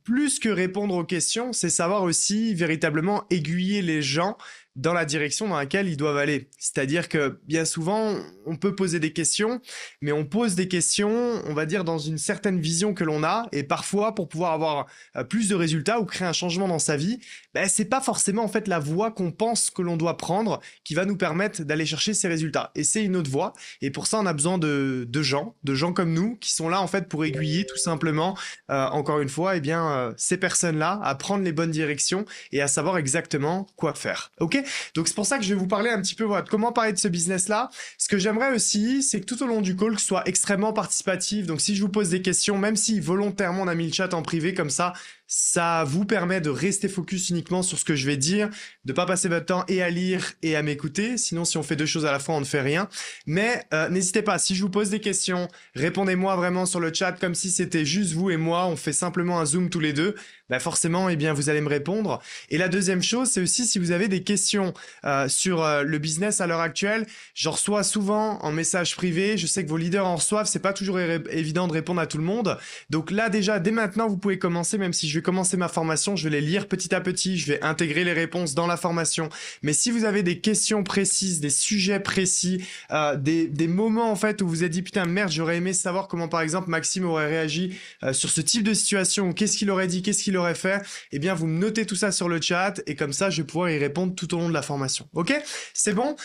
plus que répondre aux questions, c'est savoir aussi véritablement aiguiller les gens dans la direction dans laquelle ils doivent aller. C'est-à-dire que bien souvent, on peut poser des questions, mais on pose des questions, on va dire, dans une certaine vision que l'on a, et parfois, pour pouvoir avoir plus de résultats ou créer un changement dans sa vie, ben, c'est pas forcément en fait la voie qu'on pense que l'on doit prendre qui va nous permettre d'aller chercher ces résultats. Et c'est une autre voie, et pour ça, on a besoin de gens comme nous, qui sont là en fait pour aiguiller tout simplement, encore une fois, eh bien, ces personnes-là à prendre les bonnes directions et à savoir exactement quoi faire. Ok? Donc c'est pour ça que je vais vous parler un petit peu voilà, de comment parler de ce business-là. Ce que j'aimerais aussi, c'est que tout au long du call, que ce soit extrêmement participatif. Donc si je vous pose des questions, même si volontairement on a mis le chat en privé comme ça vous permet de rester focus uniquement sur ce que je vais dire, de pas passer votre temps et à lire et à m'écouter. Sinon, si on fait deux choses à la fois, on ne fait rien. Mais n'hésitez pas, si je vous pose des questions, répondez-moi vraiment sur le chat comme si c'était juste vous et moi. On fait simplement un zoom tous les deux. Bah forcément, eh bien, vous allez me répondre. Et la deuxième chose, c'est aussi si vous avez des questions sur le business à l'heure actuelle, j'en reçois souvent en message privé. Je sais que vos leaders en reçoivent. C'est pas toujours évident de répondre à tout le monde. Donc là, déjà, dès maintenant, vous pouvez commencer, même si je vais commencer ma formation, je vais les lire petit à petit, je vais intégrer les réponses dans la formation. Mais si vous avez des questions précises, des sujets précis, des moments en fait où vous êtes dit putain merde, j'aurais aimé savoir comment par exemple Maxime aurait réagi sur ce type de situation, ou qu'est-ce qu'il aurait dit, qu'est-ce qu'il aurait fait, eh bien vous me notez tout ça sur le chat et comme ça je vais pouvoir y répondre tout au long de la formation. Ok? C'est bon?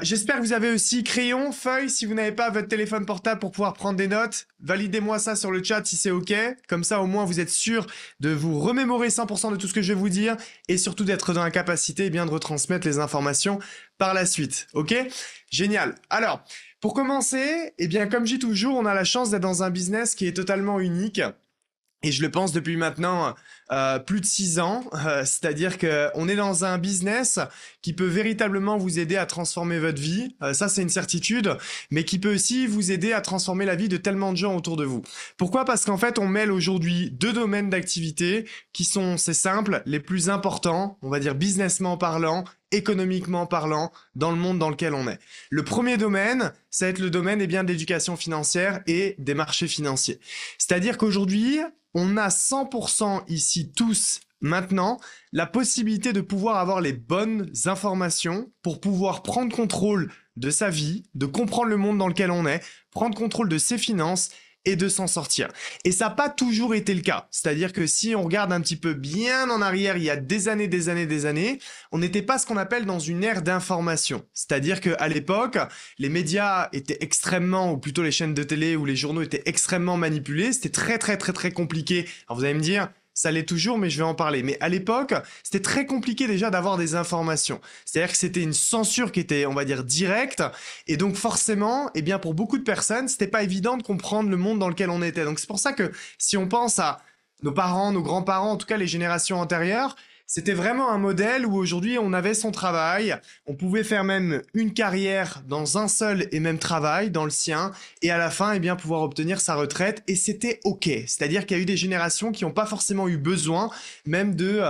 J'espère que vous avez aussi crayon, feuille, si vous n'avez pas votre téléphone portable pour pouvoir prendre des notes, validez-moi ça sur le chat si c'est ok, comme ça au moins vous êtes sûr de vous remémorer 100% de tout ce que je vais vous dire et surtout d'être dans la capacité eh bien, de retransmettre les informations par la suite. Ok? Génial. Alors, pour commencer, eh bien, comme je dis toujours, on a la chance d'être dans un business qui est totalement unique. Et je le pense depuis maintenant plus de 6 ans, c'est-à-dire qu'on est dans un business qui peut véritablement vous aider à transformer votre vie, ça c'est une certitude, mais qui peut aussi vous aider à transformer la vie de tellement de gens autour de vous. Pourquoi? Parce qu'en fait on mêle aujourd'hui deux domaines d'activité qui sont, c'est simple, les plus importants, on va dire businessment parlant, économiquement parlant, dans le monde dans lequel on est. Le premier domaine, ça va être le domaine eh bien, de l'éducation financière et des marchés financiers. C'est-à-dire qu'aujourd'hui, on a 100% ici tous maintenant la possibilité de pouvoir avoir les bonnes informations pour pouvoir prendre contrôle de sa vie, de comprendre le monde dans lequel on est, prendre contrôle de ses finances et de s'en sortir. Et ça n'a pas toujours été le cas. C'est-à-dire que si on regarde un petit peu bien en arrière, il y a des années, on n'était pas ce qu'on appelle dans une ère d'information. C'est-à-dire qu'à l'époque, les médias étaient extrêmement, ou plutôt les chaînes de télé ou les journaux étaient extrêmement manipulés. C'était très compliqué. Alors vous allez me dire, ça l'est toujours, mais je vais en parler. Mais à l'époque, c'était très compliqué déjà d'avoir des informations. C'est-à-dire que c'était une censure qui était, on va dire, directe. Et donc forcément, eh bien pour beaucoup de personnes, c'était pas évident de comprendre le monde dans lequel on était. Donc c'est pour ça que si on pense à nos parents, nos grands-parents, en tout cas les générations antérieures, c'était vraiment un modèle où aujourd'hui on avait son travail, on pouvait faire même une carrière dans un seul et même travail, dans le sien, et à la fin, eh bien, pouvoir obtenir sa retraite, et c'était ok. C'est-à-dire qu'il y a eu des générations qui n'ont pas forcément eu besoin même de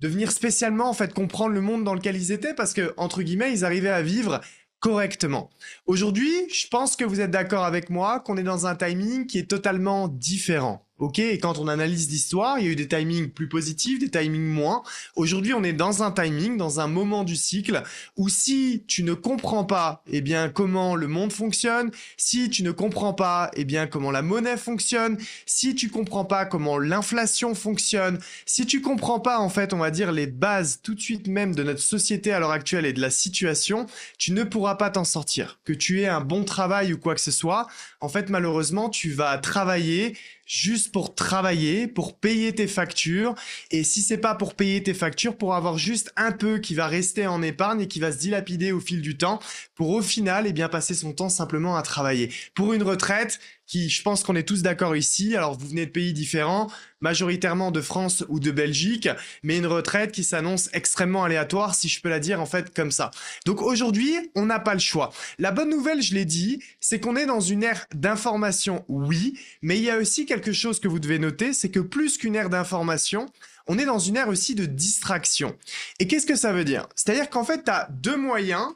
venir spécialement en fait comprendre le monde dans lequel ils étaient, parce que entre guillemets, ils arrivaient à vivre correctement. Aujourd'hui, je pense que vous êtes d'accord avec moi qu'on est dans un timing qui est totalement différent. Ok, et quand on analyse l'histoire, il y a eu des timings plus positifs, des timings moins. Aujourd'hui, on est dans un timing, dans un moment du cycle où si tu ne comprends pas, eh bien, comment le monde fonctionne, si tu ne comprends pas, eh bien, comment la monnaie fonctionne, si tu comprends pas comment l'inflation fonctionne, si tu comprends pas, en fait, on va dire les bases tout de suite même de notre société à l'heure actuelle et de la situation, tu ne pourras pas t'en sortir. Que tu aies un bon travail ou quoi que ce soit, en fait, malheureusement, tu vas travailler juste pour travailler, pour payer tes factures, et si c'est pas pour payer tes factures, pour avoir juste un peu qui va rester en épargne et qui va se dilapider au fil du temps, pour au final, eh bien, passer son temps simplement à travailler. Pour une retraite qui, je pense qu'on est tous d'accord ici, alors vous venez de pays différents, majoritairement de France ou de Belgique, mais une retraite qui s'annonce extrêmement aléatoire, si je peux la dire en fait comme ça. Donc aujourd'hui, on n'a pas le choix. La bonne nouvelle, je l'ai dit, c'est qu'on est dans une ère d'information, oui, mais il y a aussi quelque chose que vous devez noter, c'est que plus qu'une ère d'information, on est dans une ère aussi de distraction. Et qu'est-ce que ça veut dire? C'est-à-dire qu'en fait, tu as deux moyens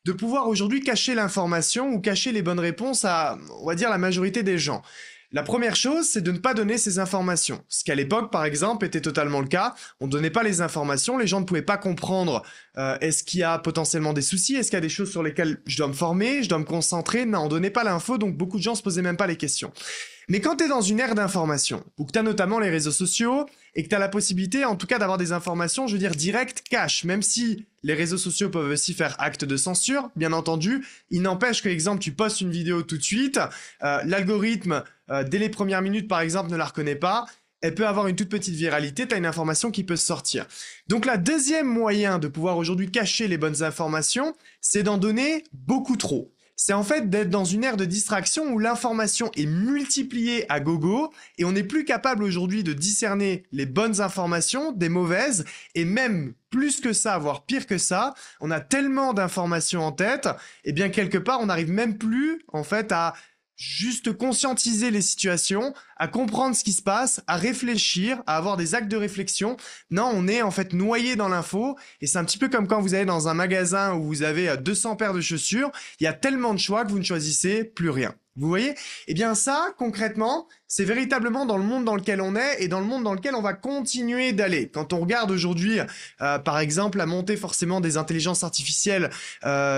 de pouvoir aujourd'hui cacher l'information ou cacher les bonnes réponses à, on va dire, la majorité des gens. La première chose, c'est de ne pas donner ces informations. Ce qu'à l'époque, par exemple, était totalement le cas. On ne donnait pas les informations, les gens ne pouvaient pas comprendre est-ce qu'il y a potentiellement des soucis, est-ce qu'il y a des choses sur lesquelles je dois me former, je dois me concentrer. Non, on ne donnait pas l'info, donc beaucoup de gens se posaient même pas les questions. Mais quand tu es dans une ère d'information, où que tu as notamment les réseaux sociaux, et que tu as la possibilité, en tout cas, d'avoir des informations, je veux dire, direct, cash, même si les réseaux sociaux peuvent aussi faire acte de censure, bien entendu, il n'empêche que, exemple, tu postes une vidéo tout de suite, l'algorithme, dès les premières minutes, par exemple, ne la reconnaît pas, elle peut avoir une toute petite viralité, tu as une information qui peut sortir. Donc, la deuxième moyen de pouvoir aujourd'hui cacher les bonnes informations, c'est d'en donner beaucoup trop. C'est en fait d'être dans une ère de distraction où l'information est multipliée à gogo et on n'est plus capable aujourd'hui de discerner les bonnes informations des mauvaises et même plus que ça, voire pire que ça, on a tellement d'informations en tête, et bien quelque part on n'arrive même plus en fait à juste conscientiser les situations, à comprendre ce qui se passe, à réfléchir, à avoir des actes de réflexion. Non, on est en fait noyé dans l'info et c'est un petit peu comme quand vous allez dans un magasin où vous avez 200 paires de chaussures, il y a tellement de choix que vous ne choisissez plus rien. Vous voyez? Eh bien ça, concrètement, c'est véritablement dans le monde dans lequel on est et dans le monde dans lequel on va continuer d'aller. Quand on regarde aujourd'hui, par exemple, la montée forcément des intelligences artificielles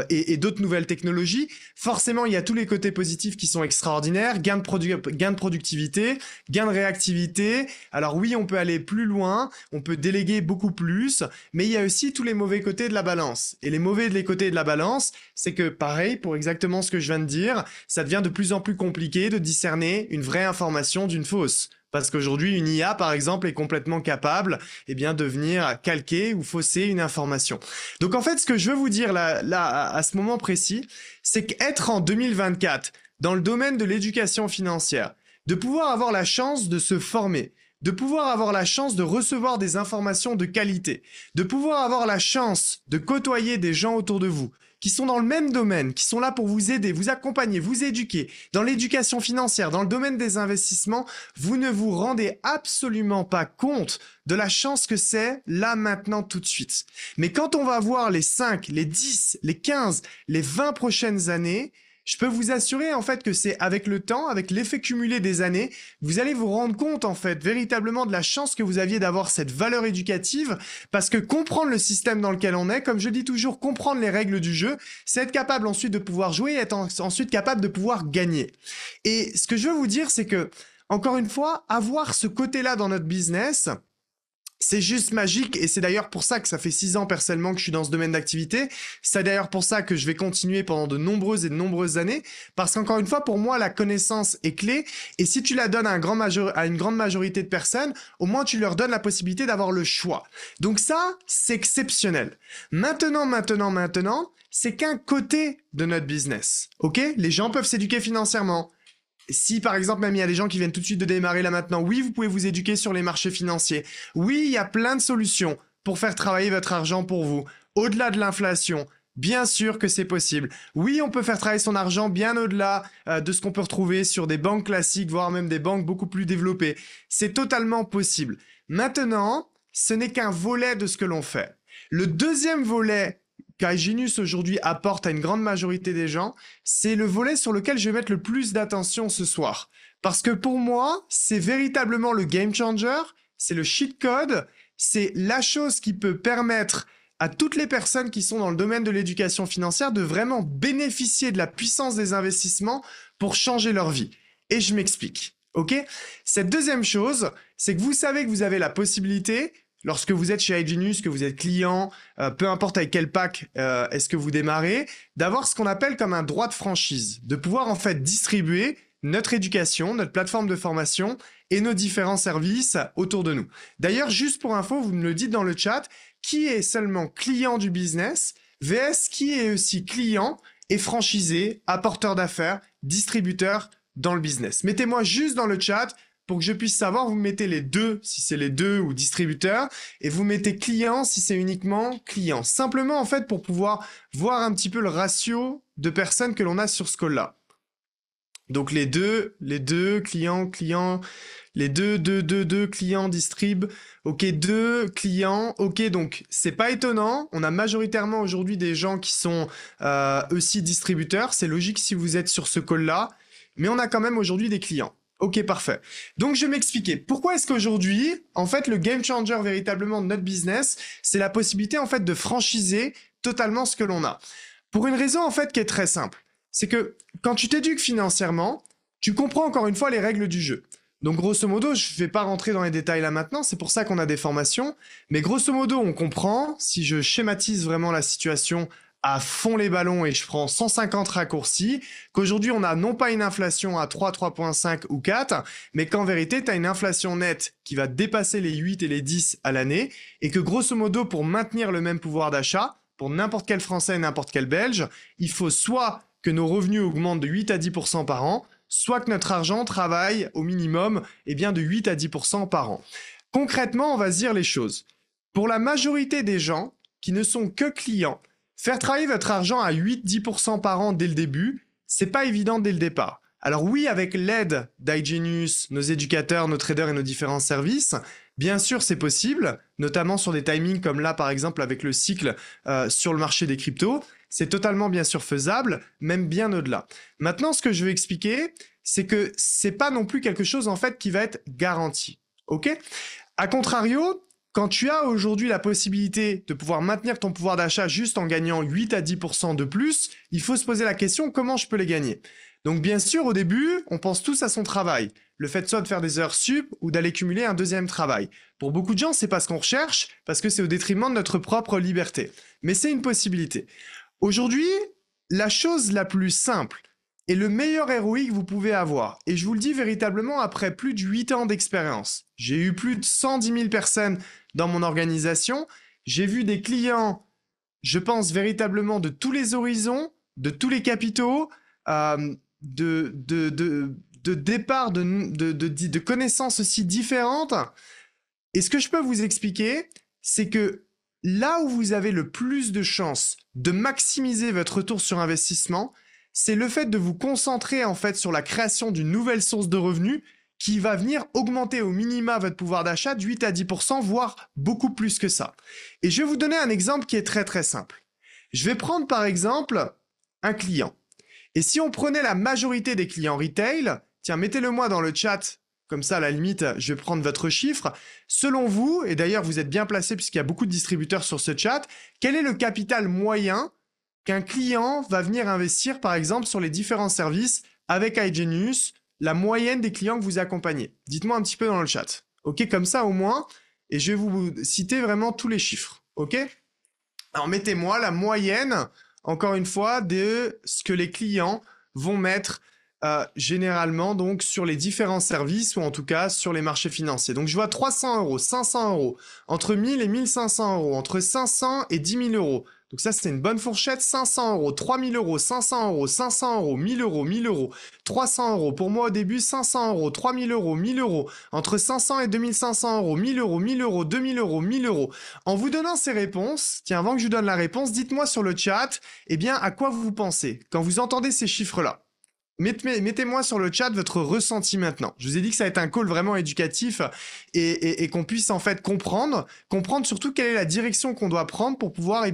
et d'autres nouvelles technologies, forcément, il y a tous les côtés positifs qui sont extraordinaires, gain de productivité, gain de réactivité. Alors oui, on peut aller plus loin, on peut déléguer beaucoup plus, mais il y a aussi tous les mauvais côtés de la balance. Et les mauvais côtés de la balance, c'est que pareil, pour exactement ce que je viens de dire, ça devient de plus en plus compliqué de discerner une vraie information d'une fausse. Parce qu'aujourd'hui, une IA, par exemple, est complètement capable de venir calquer ou fausser une information. Donc en fait, ce que je veux vous dire là à ce moment précis, c'est qu'être en 2024 dans le domaine de l'éducation financière, de pouvoir avoir la chance de se former, de pouvoir avoir la chance de recevoir des informations de qualité, de pouvoir avoir la chance de côtoyer des gens autour de vous, qui sont dans le même domaine, qui sont là pour vous aider, vous accompagner, vous éduquer. Dans l'éducation financière, dans le domaine des investissements, vous ne vous rendez absolument pas compte de la chance que c'est là, maintenant, tout de suite. Mais quand on va voir les 5, les 10, les 15, les 20 prochaines années, je peux vous assurer en fait que c'est avec le temps, avec l'effet cumulé des années, vous allez vous rendre compte en fait véritablement de la chance que vous aviez d'avoir cette valeur éducative, parce que comprendre le système dans lequel on est, comme je dis toujours, comprendre les règles du jeu, c'est être capable ensuite de pouvoir jouer et être ensuite capable de pouvoir gagner. Et ce que je veux vous dire, c'est que, encore une fois, avoir ce côté-là dans notre business, c'est juste magique et c'est d'ailleurs pour ça que ça fait 6 ans personnellement que je suis dans ce domaine d'activité. C'est d'ailleurs pour ça que je vais continuer pendant de nombreuses années parce qu'encore une fois, pour moi, la connaissance est clé et si tu la donnes à une grande majorité de personnes, au moins tu leur donnes la possibilité d'avoir le choix. Donc ça, c'est exceptionnel. Maintenant, c'est qu'un côté de notre business. Ok? Les gens peuvent s'éduquer financièrement. Si par exemple même il y a des gens qui viennent tout de suite de démarrer là maintenant, oui, vous pouvez vous éduquer sur les marchés financiers. Oui, il y a plein de solutions pour faire travailler votre argent pour vous. Au-delà de l'inflation, bien sûr que c'est possible. Oui, on peut faire travailler son argent bien au-delà de ce qu'on peut retrouver sur des banques classiques, voire même des banques beaucoup plus développées. C'est totalement possible. Maintenant, ce n'est qu'un volet de ce que l'on fait. Le deuxième volet qu'Hygienus aujourd'hui apporte à une grande majorité des gens, c'est le volet sur lequel je vais mettre le plus d'attention ce soir. Parce que pour moi, c'est véritablement le game changer, c'est le cheat code, c'est la chose qui peut permettre à toutes les personnes qui sont dans le domaine de l'éducation financière de vraiment bénéficier de la puissance des investissements pour changer leur vie. Et je m'explique. Ok? Cette deuxième chose, c'est que vous savez que vous avez la possibilité, lorsque vous êtes chez Hygienus, que vous êtes client, peu importe avec quel pack est-ce que vous démarrez, d'avoir ce qu'on appelle comme un droit de franchise, de pouvoir en fait distribuer notre éducation, notre plateforme de formation et nos différents services autour de nous. D'ailleurs, juste pour info, vous me le dites dans le chat, qui est seulement client du business, vs qui est aussi client et franchisé, apporteur d'affaires, distributeur dans le business. Mettez-moi juste dans le chat pour que je puisse savoir, vous mettez les deux, si c'est les deux ou distributeur, et vous mettez client si c'est uniquement client. Simplement, en fait, pour pouvoir voir un petit peu le ratio de personnes que l'on a sur ce call-là. Donc les deux, clients, les deux, clients, distrib, ok, 2 clients, ok, donc c'est pas étonnant, on a majoritairement aujourd'hui des gens qui sont aussi distributeurs, c'est logique si vous êtes sur ce call-là, mais on a quand même aujourd'hui des clients. Ok, parfait. Donc, je vais m'expliquer. Pourquoi est-ce qu'aujourd'hui, en fait, le game changer véritablement de notre business, c'est la possibilité, en fait, de franchiser totalement ce que l'on a. Pour une raison, en fait, qui est très simple. C'est que quand tu t'éduques financièrement, tu comprends encore une fois les règles du jeu. Donc, grosso modo, je ne vais pas rentrer dans les détails là maintenant, c'est pour ça qu'on a des formations. Mais grosso modo, on comprend, si je schématise vraiment la situation à fond les ballons et je prends 150 raccourcis, qu'aujourd'hui on a non pas une inflation à 3, 3,5 ou 4, mais qu'en vérité tu as une inflation nette qui va dépasser les 8 et les 10 à l'année, et que grosso modo pour maintenir le même pouvoir d'achat, pour n'importe quel Français et n'importe quel Belge, il faut soit que nos revenus augmentent de 8 à 10% par an, soit que notre argent travaille au minimum de 8 à 10% par an. Concrètement, on va se dire les choses. Pour la majorité des gens qui ne sont que clients, faire travailler votre argent à 8-10% par an dès le début, c'est pas évident dès le départ. Alors oui, avec l'aide d'iGenius, nos éducateurs, nos traders et nos différents services, bien sûr c'est possible, notamment sur des timings comme là par exemple avec le cycle sur le marché des cryptos, c'est totalement bien sûr faisable, même bien au-delà. Maintenant, ce que je veux expliquer, c'est que c'est pas non plus quelque chose en fait qui va être garanti. Ok ? A contrario, quand tu as aujourd'hui la possibilité de pouvoir maintenir ton pouvoir d'achat juste en gagnant 8 à 10% de plus, il faut se poser la question comment je peux les gagner. Donc bien sûr, au début, on pense tous à son travail. Le fait soit de faire des heures sup ou d'aller cumuler un deuxième travail. Pour beaucoup de gens, c'est pas ce qu'on recherche parce que c'est au détriment de notre propre liberté. Mais c'est une possibilité. Aujourd'hui, la chose la plus simple et le meilleur ROI que vous pouvez avoir, et je vous le dis véritablement après plus de 8 ans d'expérience, j'ai eu plus de 110 000 personnes dans mon organisation, j'ai vu des clients, je pense véritablement de tous les horizons, de tous les capitaux, de départ, de connaissances aussi différentes. Et ce que je peux vous expliquer, c'est que là où vous avez le plus de chances de maximiser votre retour sur investissement, c'est le fait de vous concentrer en fait sur la création d'une nouvelle source de revenus qui va venir augmenter au minima votre pouvoir d'achat de 8 à 10%, voire beaucoup plus que ça. Et je vais vous donner un exemple qui est très très simple. Je vais prendre par exemple un client. Et si on prenait la majorité des clients retail, tiens, mettez-le moi dans le chat, comme ça à la limite, je vais prendre votre chiffre. Selon vous, et d'ailleurs vous êtes bien placé puisqu'il y a beaucoup de distributeurs sur ce chat, quel est le capital moyen qu'un client va venir investir par exemple sur les différents services avec iGenius, la moyenne des clients que vous accompagnez? Dites-moi un petit peu dans le chat. Ok, comme ça au moins, et je vais vous citer vraiment tous les chiffres. Ok? Alors mettez-moi la moyenne, encore une fois, de ce que les clients vont mettre généralement donc sur les différents services ou en tout cas sur les marchés financiers. Donc je vois 300 euros, 500 euros, entre 1000 et 1500 euros, entre 500 et 10 000 euros. Donc ça, c'est une bonne fourchette. 500 euros, 3000 euros, 500 euros, 500 euros, 1000 euros, 1000 euros, 300 euros. Pour moi, au début, 500 euros, 3000 euros, 1000 euros, entre 500 et 2500 euros, 1000 euros, 1000 euros, 2000 euros, 1000 euros. En vous donnant ces réponses, tiens, avant que je vous donne la réponse, dites-moi sur le chat, à quoi vous pensez quand vous entendez ces chiffres-là. Mettez-moi sur le chat votre ressenti maintenant. Je vous ai dit que ça va être un call vraiment éducatif et qu'on puisse en fait comprendre surtout quelle est la direction qu'on doit prendre pour pouvoir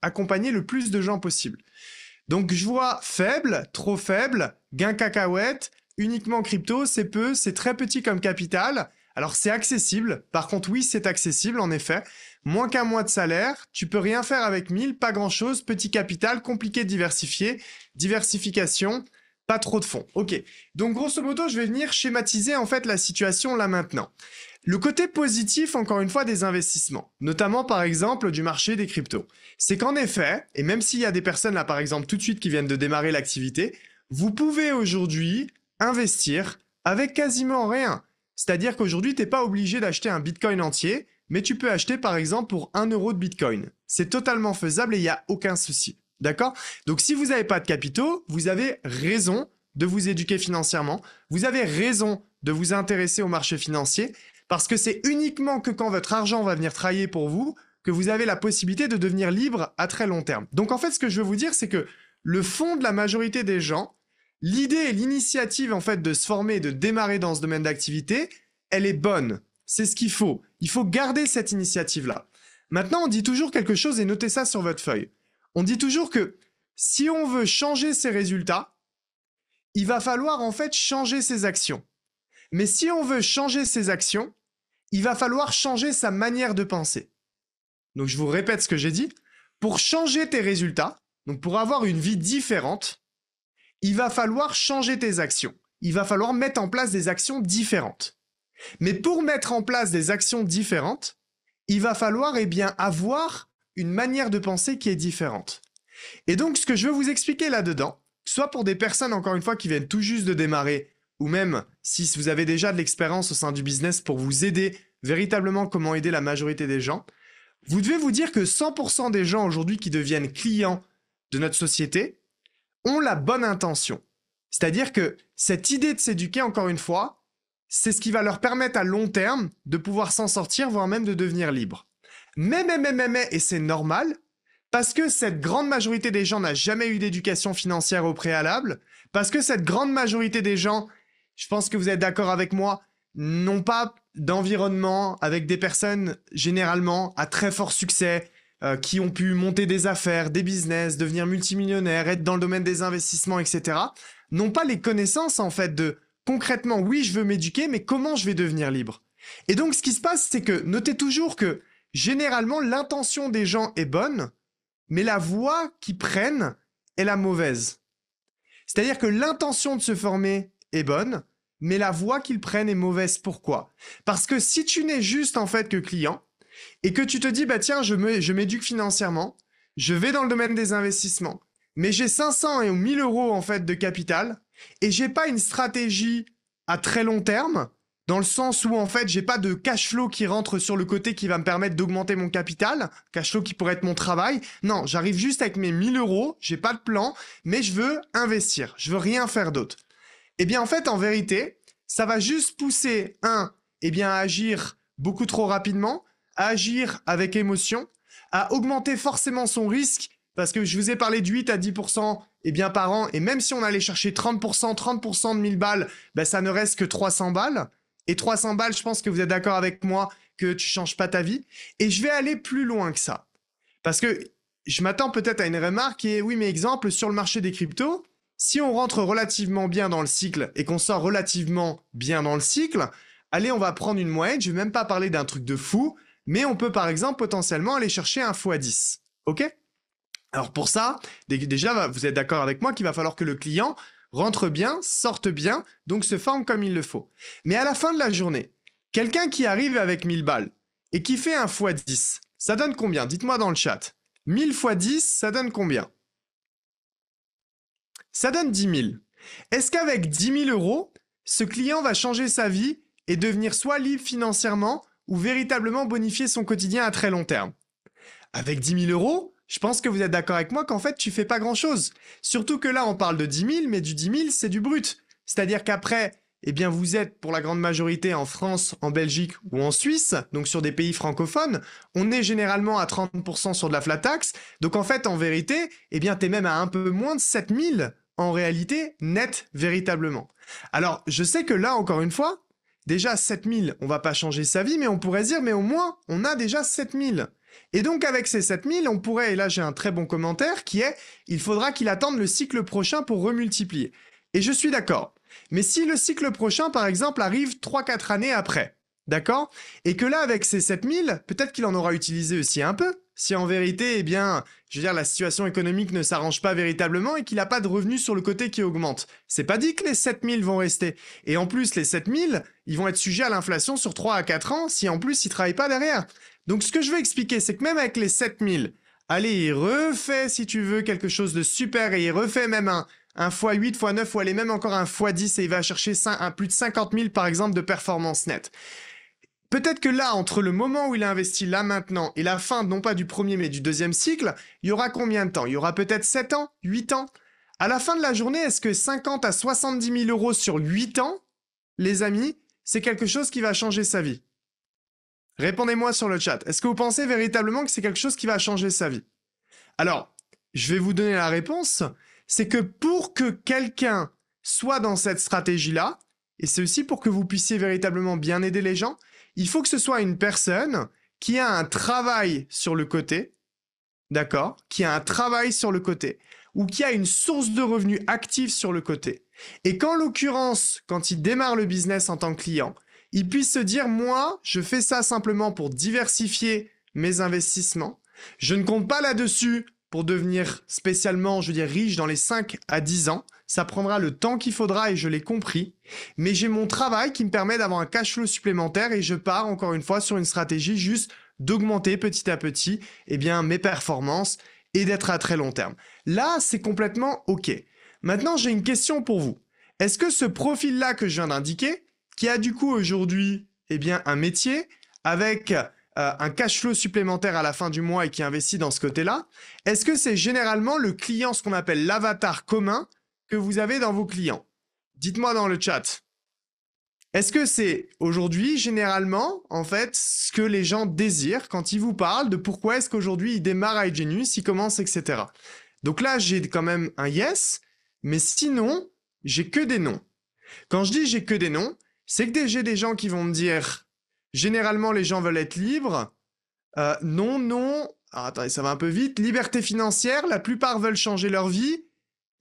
accompagner le plus de gens possible. Donc je vois faible, trop faible, gain cacahuète, uniquement crypto, c'est peu, c'est très petit comme capital. Alors c'est accessible, par contre oui c'est accessible en effet. Moins qu'un mois de salaire, tu peux rien faire avec 1000, pas grand chose, petit capital, compliqué de diversifier, diversification, pas trop de fonds. Ok. Donc, grosso modo, je vais venir schématiser en fait la situation là maintenant. Le côté positif, encore une fois, des investissements, notamment par exemple du marché des cryptos, c'est qu'en effet, et même s'il y a des personnes là par exemple tout de suite qui viennent de démarrer l'activité, vous pouvez aujourd'hui investir avec quasiment rien. C'est-à-dire qu'aujourd'hui, tu n'es pas obligé d'acheter un Bitcoin entier, mais tu peux acheter par exemple pour 1 euro de Bitcoin. C'est totalement faisable et il n'y a aucun souci. D'accord? Donc, si vous n'avez pas de capitaux, vous avez raison de vous éduquer financièrement. Vous avez raison de vous intéresser au marché financier parce que c'est uniquement que quand votre argent va venir travailler pour vous que vous avez la possibilité de devenir libre à très long terme. Donc, en fait, ce que je veux vous dire, c'est que le fond de la majorité des gens, l'idée et l'initiative, en fait, de se former et de démarrer dans ce domaine d'activité, elle est bonne. C'est ce qu'il faut. Il faut garder cette initiative-là. Maintenant, on dit toujours quelque chose et notez ça sur votre feuille. On dit toujours que si on veut changer ses résultats, il va falloir en fait changer ses actions. Mais si on veut changer ses actions, il va falloir changer sa manière de penser. Donc je vous répète ce que j'ai dit. Pour changer tes résultats, donc pour avoir une vie différente, il va falloir changer tes actions. Il va falloir mettre en place des actions différentes. Mais pour mettre en place des actions différentes, il va falloir avoir une manière de penser qui est différente. Et donc ce que je veux vous expliquer là-dedans, soit pour des personnes encore une fois qui viennent tout juste de démarrer, ou même si vous avez déjà de l'expérience au sein du business pour vous aider véritablement comment aider la majorité des gens, vous devez vous dire que 100% des gens aujourd'hui qui deviennent clients de notre société ont la bonne intention. C'est-à-dire que cette idée de s'éduquer, encore une fois, c'est ce qui va leur permettre à long terme de pouvoir s'en sortir, voire même de devenir libre. Mais, et c'est normal, parce que cette grande majorité des gens n'a jamais eu d'éducation financière au préalable, parce que cette grande majorité des gens, je pense que vous êtes d'accord avec moi, n'ont pas d'environnement avec des personnes généralement à très fort succès, qui ont pu monter des affaires, des business, devenir multimillionnaires, être dans le domaine des investissements, etc., n'ont pas les connaissances en fait de concrètement, oui, je veux m'éduquer, mais comment je vais devenir libre? Et donc, ce qui se passe, c'est que notez toujours que généralement, l'intention des gens est bonne, mais la voie qu'ils prennent est la mauvaise. C'est-à-dire que l'intention de se former est bonne, mais la voie qu'ils prennent est mauvaise. Pourquoi? Parce que si tu n'es juste en fait que client, et que tu te dis, bah tiens, je m'éduque financièrement, je vais dans le domaine des investissements, mais j'ai 500 et 1000 euros en fait de capital, et j'ai pas une stratégie à très long terme, dans le sens où en fait j'ai pas de cash flow qui rentre sur le côté qui va me permettre d'augmenter mon capital, cash flow qui pourrait être mon travail. Non, j'arrive juste avec mes 1000 euros, j'ai pas de plan, mais je veux investir, je veux rien faire d'autre. Eh bien en fait, en vérité, ça va juste pousser à agir beaucoup trop rapidement, à agir avec émotion, à augmenter forcément son risque, parce que je vous ai parlé de 8 à 10% par an, et même si on allait chercher 30% de 1000 balles, ça ne reste que 300 balles. Et 300 balles, je pense que vous êtes d'accord avec moi que tu changes pas ta vie. Et je vais aller plus loin que ça. Parce que je m'attends peut-être à une remarque qui est, oui, mais exemple, sur le marché des cryptos, si on rentre relativement bien dans le cycle et qu'on sort relativement bien dans le cycle, allez, on va prendre une moyenne, je vais même pas parler d'un truc de fou, mais on peut par exemple potentiellement aller chercher un x10. Ok? Alors pour ça, déjà, vous êtes d'accord avec moi qu'il va falloir que le client rentre bien, sorte bien, donc se forme comme il le faut. Mais à la fin de la journée, quelqu'un qui arrive avec 1000 balles et qui fait un x10, ça donne combien? Dites-moi dans le chat. 1000 x 10, ça donne combien? Ça donne 10 000. Est-ce qu'avec 10 000 euros, ce client va changer sa vie et devenir soit libre financièrement ou véritablement bonifier son quotidien à très long terme? Avec 10 000 euros, je pense que vous êtes d'accord avec moi qu'en fait, tu fais pas grand-chose. Surtout que là, on parle de 10 000, mais du 10 000, c'est du brut. C'est-à-dire qu'après, vous êtes pour la grande majorité en France, en Belgique ou en Suisse, donc sur des pays francophones. On est généralement à 30% sur de la flat tax. Donc en fait, en vérité, t'es même à un peu moins de 7 000 en réalité, net, véritablement. Alors, je sais que là, encore une fois, déjà 7 000, on va pas changer sa vie, mais on pourrait se dire, mais au moins, on a déjà 7 000. Et donc avec ces 7 000, on pourrait, et là j'ai un très bon commentaire qui est « Il faudra qu'il attende le cycle prochain pour remultiplier ». Et je suis d'accord. Mais si le cycle prochain, par exemple, arrive 3-4 années après, d'accord? Et que là, avec ces 7 000, peut-être qu'il en aura utilisé aussi un peu. Si en vérité, la situation économique ne s'arrange pas véritablement et qu'il n'a pas de revenus sur le côté qui augmente. C'est pas dit que les 7 000 vont rester. Et en plus, les 7 000, ils vont être sujets à l'inflation sur 3 à 4 ans si en plus, ils ne travaillent pas derrière. Donc, ce que je veux expliquer, c'est que même avec les 7 000, allez, il refait, si tu veux, quelque chose de super et il refait même un x8, x9 ou allez même encore un x10 et il va chercher plus de 50 000, par exemple, de performance nette. Peut-être que là, entre le moment où il a investi là maintenant et la fin, non pas du premier mais du deuxième cycle, il y aura combien de temps? Il y aura peut-être 7 ans, 8 ans. À la fin de la journée, est-ce que 50 à 70 000 euros sur 8 ans, les amis, c'est quelque chose qui va changer sa vie? Répondez-moi sur le chat. Est-ce que vous pensez véritablement que c'est quelque chose qui va changer sa vie? Alors, je vais vous donner la réponse. C'est que pour que quelqu'un soit dans cette stratégie-là, et c'est aussi pour que vous puissiez véritablement bien aider les gens, il faut que ce soit une personne qui a un travail sur le côté, d'accord? Qui a un travail sur le côté. ou qui a une source de revenus active sur le côté. Et qu'en l'occurrence, quand il démarre le business en tant que client, il puisse se dire, moi, je fais ça simplement pour diversifier mes investissements. Je ne compte pas là-dessus pour devenir spécialement, je veux dire, riche dans les 5 à 10 ans. Ça prendra le temps qu'il faudra et je l'ai compris. Mais j'ai mon travail qui me permet d'avoir un cash flow supplémentaire et je pars encore une fois sur une stratégie juste d'augmenter petit à petit mes performances et d'être à très long terme. Là, c'est complètement OK. Maintenant, j'ai une question pour vous. Est-ce que ce profil-là que je viens d'indiquer, qui a du coup aujourd'hui un métier avec un cash flow supplémentaire à la fin du mois et qui investit dans ce côté-là, est-ce que c'est généralement le client, ce qu'on appelle l'avatar commun, que vous avez dans vos clients? Dites-moi dans le chat. Est-ce que c'est aujourd'hui, généralement, en fait, ce que les gens désirent quand ils vous parlent de pourquoi est-ce qu'aujourd'hui ils démarrent à iGenius, ils commencent, etc. Donc là, j'ai quand même un yes, mais sinon, j'ai que des non. Quand je dis j'ai que des non, c'est que j'ai des gens qui vont me dire, généralement, les gens veulent être libres. Non. Alors, attendez, ça va un peu vite. Liberté financière, la plupart veulent changer leur vie,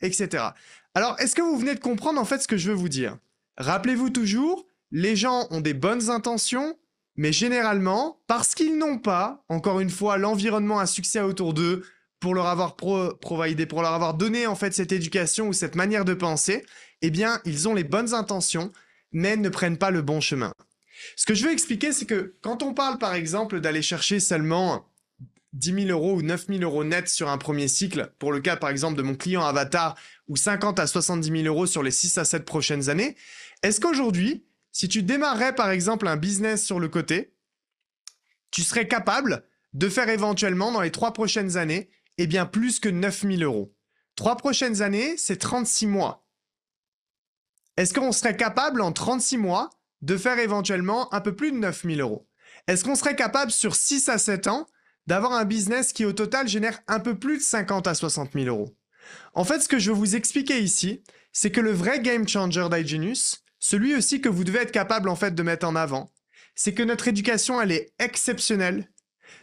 etc. Alors, est-ce que vous venez de comprendre en fait ce que je veux vous dire? Rappelez-vous toujours, les gens ont des bonnes intentions, mais généralement, parce qu'ils n'ont pas, encore une fois, l'environnement à succès autour d'eux, pour leur avoir providé, pour leur avoir donné en fait cette éducation ou cette manière de penser, ils ont les bonnes intentions, mais ne prennent pas le bon chemin. Ce que je veux expliquer, c'est que quand on parle par exemple d'aller chercher seulement 10 000 euros ou 9 000 euros net sur un premier cycle, pour le cas par exemple de mon client Avatar, ou 50 à 70 000 euros sur les 6 à 7 prochaines années, est-ce qu'aujourd'hui, si tu démarrais par exemple un business sur le côté, tu serais capable de faire éventuellement dans les 3 prochaines années, plus que 9 000 euros. 3 prochaines années, c'est 36 mois. Est-ce qu'on serait capable en 36 mois de faire éventuellement un peu plus de 9 000 euros? Est-ce qu'on serait capable sur 6 à 7 ans d'avoir un business qui au total génère un peu plus de 50 à 60 000 euros? En fait, ce que je veux vous expliquer ici, c'est que le vrai game changer d'iGenius, celui aussi que vous devez être capable en fait de mettre en avant, c'est que notre éducation, elle est exceptionnelle.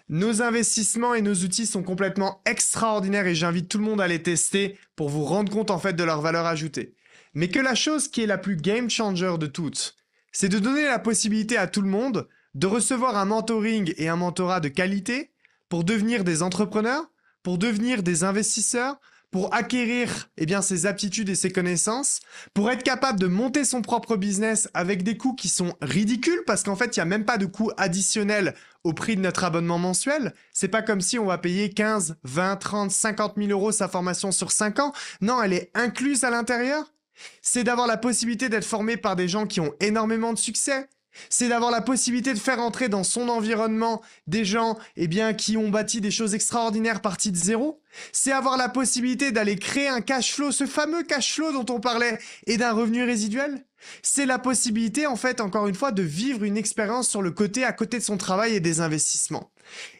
Nos investissements et nos outils sont complètement extraordinaires et j'invite tout le monde à les tester pour vous rendre compte en fait de leur valeur ajoutée. Mais que la chose qui est la plus game changer de toutes, c'est de donner la possibilité à tout le monde de recevoir un mentoring et un mentorat de qualité pour devenir des entrepreneurs, pour devenir des investisseurs, pour acquérir ses aptitudes et ses connaissances, pour être capable de monter son propre business avec des coûts qui sont ridicules parce qu'en fait, il n'y a même pas de coûts additionnels au prix de notre abonnement mensuel. C'est pas comme si on va payer 15, 20, 30, 50 000 euros sa formation sur 5 ans. Non, elle est incluse à l'intérieur. C'est d'avoir la possibilité d'être formé par des gens qui ont énormément de succès. C'est d'avoir la possibilité de faire entrer dans son environnement des gens qui ont bâti des choses extraordinaires partis de zéro. C'est avoir la possibilité d'aller créer un cash flow, ce fameux cash flow dont on parlait, et d'un revenu résiduel. C'est la possibilité, en fait, encore une fois, de vivre une expérience sur le côté, à côté de son travail et des investissements.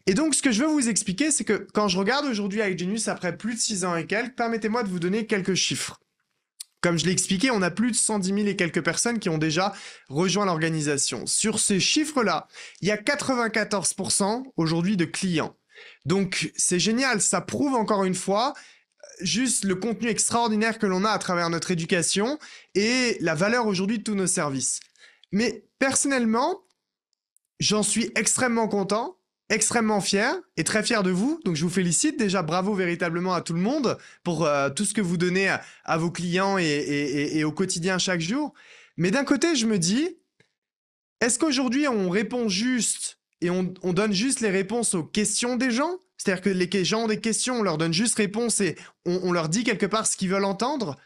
Et donc, ce que je veux vous expliquer, c'est que quand je regarde aujourd'hui iGenius, après plus de 6 ans et quelques, permettez-moi de vous donner quelques chiffres. Comme je l'ai expliqué, on a plus de 110 000 et quelques personnes qui ont déjà rejoint l'organisation. Sur ces chiffres-là, il y a 94% aujourd'hui de clients. Donc, c'est génial. Ça prouve encore une fois juste le contenu extraordinaire que l'on a à travers notre éducation et la valeur aujourd'hui de tous nos services. Mais personnellement, j'en suis extrêmement content, extrêmement fier et très fier de vous. Donc, je vous félicite. Déjà, bravo véritablement à tout le monde pour tout ce que vous donnez à vos clients et au quotidien chaque jour. Mais d'un côté, je me dis, est-ce qu'aujourd'hui, on répond juste et on donne juste les réponses aux questions des gens? C'est-à-dire que les gens ont des questions, on leur donne juste réponse et on leur dit quelque part ce qu'ils veulent entendre?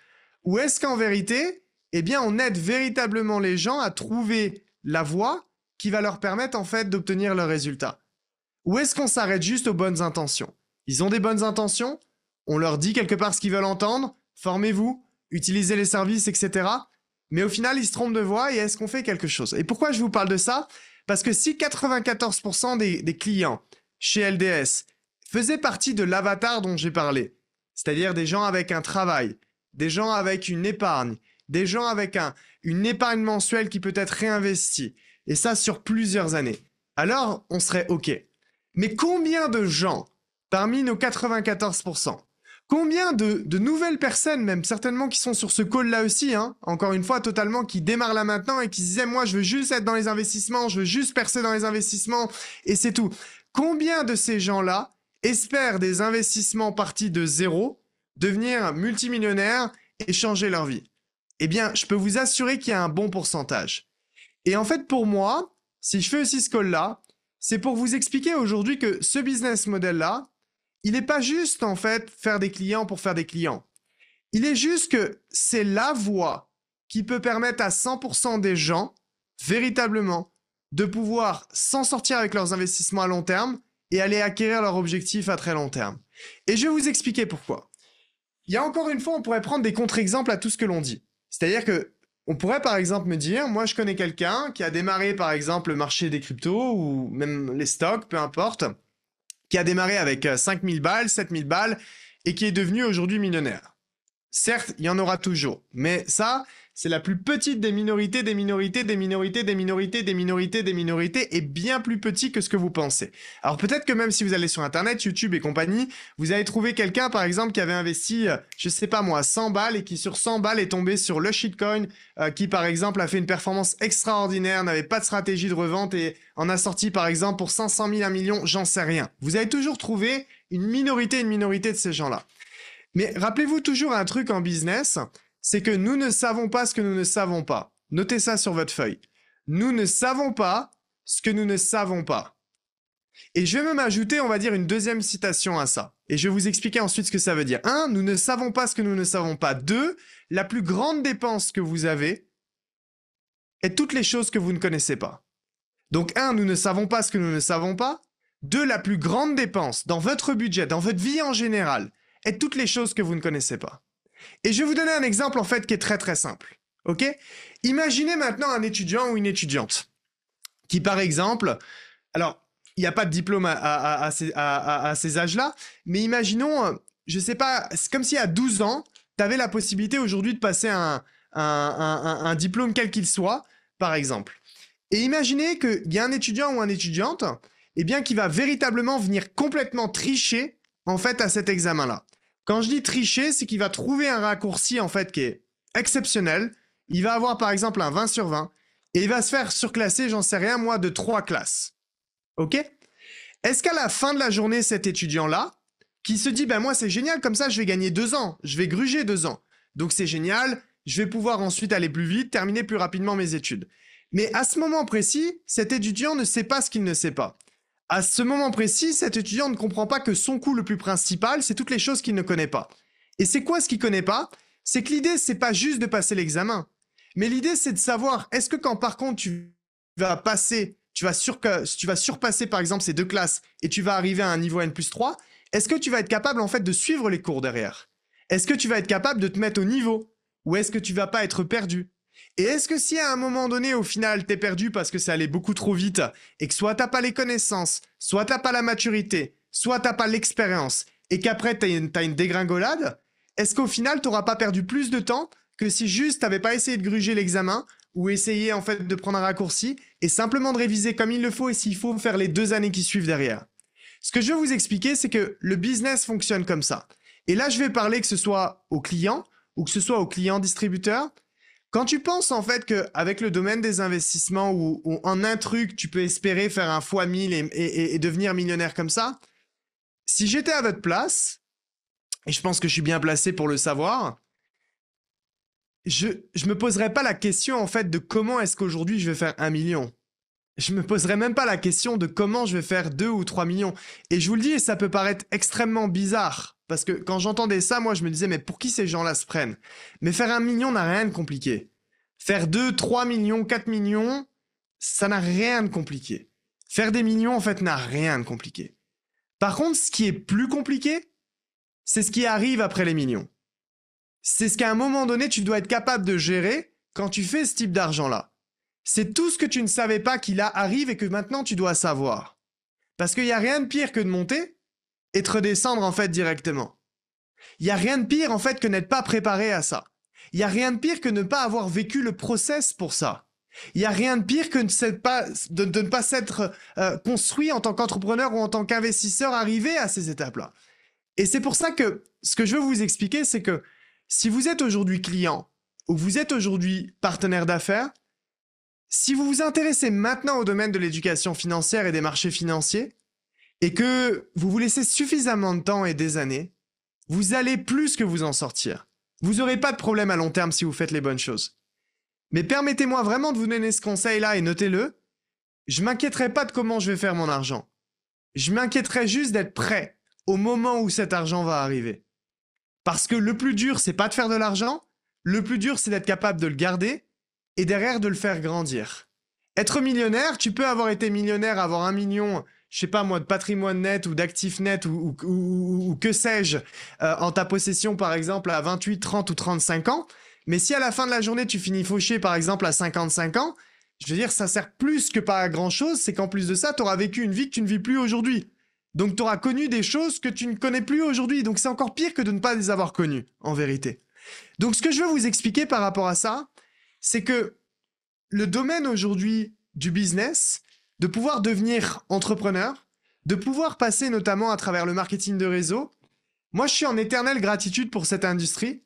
Ou est-ce qu'en vérité, on aide véritablement les gens à trouver la voie qui va leur permettre en fait d'obtenir leurs résultats? Ou est-ce qu'on s'arrête juste aux bonnes intentions? Ils ont des bonnes intentions, on leur dit quelque part ce qu'ils veulent entendre, formez-vous, utilisez les services, etc. Mais au final, ils se trompent de voie et est-ce qu'on fait quelque chose? Et pourquoi je vous parle de ça? Parce que si 94% des clients chez LDS faisaient partie de l'avatar dont j'ai parlé, c'est-à-dire des gens avec un travail, des gens avec une épargne, des gens avec une épargne mensuelle qui peut être réinvestie, et ça sur plusieurs années, alors on serait OK. Mais combien de gens, parmi nos 94%, Combien de nouvelles personnes, même certainement qui sont sur ce call-là aussi, hein, encore une fois, totalement, qui démarrent là maintenant et qui se disaient, moi, je veux juste être dans les investissements, je veux juste percer dans les investissements, et c'est tout. Combien de ces gens-là espèrent des investissements partis de zéro, devenir multimillionnaires et changer leur vie? Eh bien, je peux vous assurer qu'il y a un bon pourcentage. Et en fait, pour moi, si je fais aussi ce call-là, c'est pour vous expliquer aujourd'hui que ce business model-là, il n'est pas juste, en fait, faire des clients pour faire des clients. Il est juste que c'est la voie qui peut permettre à 100% des gens, véritablement, de pouvoir s'en sortir avec leurs investissements à long terme et aller acquérir leurs objectifs à très long terme. Et je vais vous expliquer pourquoi. Il y a encore une fois, on pourrait prendre des contre-exemples à tout ce que l'on dit. C'est-à-dire que on pourrait par exemple me dire, moi je connais quelqu'un qui a démarré par exemple le marché des cryptos ou même les stocks, peu importe, qui a démarré avec 5000 balles, 7000 balles et qui est devenu aujourd'hui millionnaire. Certes, il y en aura toujours, mais ça, c'est la plus petite des minorités, des minorités, des minorités, des minorités, des minorités, des minorités, et bien plus petit que ce que vous pensez. Alors peut-être que même si vous allez sur Internet, YouTube et compagnie, vous allez trouver quelqu'un, par exemple, qui avait investi, je sais pas moi, 100 balles, et qui sur 100 balles est tombé sur le shitcoin, qui par exemple a fait une performance extraordinaire, n'avait pas de stratégie de revente, et en a sorti par exemple pour 500 000, 1 million, j'en sais rien. Vous allez toujours trouver une minorité de ces gens-là. Mais rappelez-vous toujours un truc en business, c'est que nous ne savons pas ce que nous ne savons pas. Notez ça sur votre feuille. Nous ne savons pas ce que nous ne savons pas. Et je vais même ajouter, on va dire, une deuxième citation à ça. Et je vais vous expliquer ensuite ce que ça veut dire. 1, nous ne savons pas ce que nous ne savons pas. 2, la plus grande dépense que vous avez est toutes les choses que vous ne connaissez pas. Donc 1, nous ne savons pas ce que nous ne savons pas. 2, la plus grande dépense dans votre budget, dans votre vie en général, et toutes les choses que vous ne connaissez pas. Et je vais vous donner un exemple en fait qui est très très simple. Ok? Imaginez maintenant un étudiant ou une étudiante qui par exemple, alors il n'y a pas de diplôme à ces âges-là, mais imaginons, je sais pas, c'est comme si à 12 ans, tu avais la possibilité aujourd'hui de passer un diplôme quel qu'il soit, par exemple. Et imaginez qu'il y a un étudiant ou une étudiante, eh bien, qui va véritablement venir complètement tricher en fait à cet examen-là. Quand je dis tricher, c'est qu'il va trouver un raccourci en fait qui est exceptionnel. Il va avoir par exemple un 20 sur 20 et il va se faire surclasser, j'en sais rien moi, de 3 classes. Ok? Est-ce qu'à la fin de la journée, cet étudiant-là, qui se dit, ben moi c'est génial, comme ça je vais gagner 2 ans, je vais gruger 2 ans. Donc c'est génial, je vais pouvoir ensuite aller plus vite, terminer plus rapidement mes études. Mais à ce moment précis, cet étudiant ne sait pas ce qu'il ne sait pas. À ce moment précis, cet étudiant ne comprend pas que son coût le plus principal, c'est toutes les choses qu'il ne connaît pas. Et c'est quoi ce qu'il ne connaît pas? C'est que l'idée, c'est pas juste de passer l'examen. Mais l'idée, c'est de savoir, est-ce que quand par contre tu vas passer, tu vas surpasser par exemple ces 2 classes et tu vas arriver à un niveau N+3, est-ce que tu vas être capable en fait de suivre les cours derrière? Est-ce que tu vas être capable de te mettre au niveau? Ou est-ce que tu vas pas être perdu? Et est-ce que si à un moment donné, au final, t'es perdu parce que ça allait beaucoup trop vite et que soit t'as pas les connaissances, soit t'as pas la maturité, soit t'as pas l'expérience et qu'après t'as une dégringolade, est-ce qu'au final, t'auras pas perdu plus de temps que si juste t'avais pas essayé de gruger l'examen ou essayé en fait de prendre un raccourci et simplement de réviser comme il le faut et s'il faut faire les 2 années qui suivent derrière? Ce que je veux vous expliquer, c'est que le business fonctionne comme ça. Et là, je vais parler que ce soit aux clients ou que ce soit aux clients distributeurs. Quand tu penses en fait qu'avec le domaine des investissements ou en un truc, tu peux espérer faire un fois 1000 et devenir millionnaire comme ça, si j'étais à votre place, et je pense que je suis bien placé pour le savoir, je me poserais pas la question en fait de comment est-ce qu'aujourd'hui je vais faire 1 million. Je me poserais même pas la question de comment je vais faire 2 ou 3 millions. Et je vous le dis, ça peut paraître extrêmement bizarre. Parce que quand j'entendais ça, moi je me disais, mais pour qui ces gens-là se prennent? Mais faire 1 million n'a rien de compliqué. Faire 2, 3 millions, 4 millions, ça n'a rien de compliqué. Faire des millions, en fait, n'a rien de compliqué. Par contre, ce qui est plus compliqué, c'est ce qui arrive après les millions. C'est ce qu'à un moment donné, tu dois être capable de gérer quand tu fais ce type d'argent-là. C'est tout ce que tu ne savais pas qu'il arrive et que maintenant tu dois savoir. Parce qu'il n'y a rien de pire que de monter et de redescendre en fait directement. Il n'y a rien de pire en fait que n'être pas préparé à ça. Il n'y a rien de pire que ne pas avoir vécu le process pour ça. Il n'y a rien de pire que de ne pas s'être construit en tant qu'entrepreneur ou en tant qu'investisseur arrivé à ces étapes-là. Et c'est pour ça que ce que je veux vous expliquer, c'est que si vous êtes aujourd'hui client ou vous êtes aujourd'hui partenaire d'affaires, si vous vous intéressez maintenant au domaine de l'éducation financière et des marchés financiers, et que vous vous laissez suffisamment de temps et des années, vous allez plus que vous en sortir. Vous n'aurez pas de problème à long terme si vous faites les bonnes choses. Mais permettez-moi vraiment de vous donner ce conseil-là et notez-le. Je m'inquiéterai pas de comment je vais faire mon argent. Je m'inquiéterai juste d'être prêt au moment où cet argent va arriver. Parce que le plus dur, c'est pas de faire de l'argent. Le plus dur, c'est d'être capable de le garder et derrière de le faire grandir. Être millionnaire, tu peux avoir été millionnaire, avoir 1 million, je sais pas moi, de patrimoine net ou d'actifs nets ou que sais-je, en ta possession par exemple à 28, 30 ou 35 ans. Mais si à la fin de la journée tu finis fauché par exemple à 55 ans, je veux dire ça sert plus que pas à grand chose, c'est qu'en plus de ça tu auras vécu une vie que tu ne vis plus aujourd'hui. Donc tu auras connu des choses que tu ne connais plus aujourd'hui, donc c'est encore pire que de ne pas les avoir connues en vérité. Donc ce que je veux vous expliquer par rapport à ça, c'est que le domaine aujourd'hui du business, de pouvoir devenir entrepreneur, de pouvoir passer notamment à travers le marketing de réseau, moi je suis en éternelle gratitude pour cette industrie.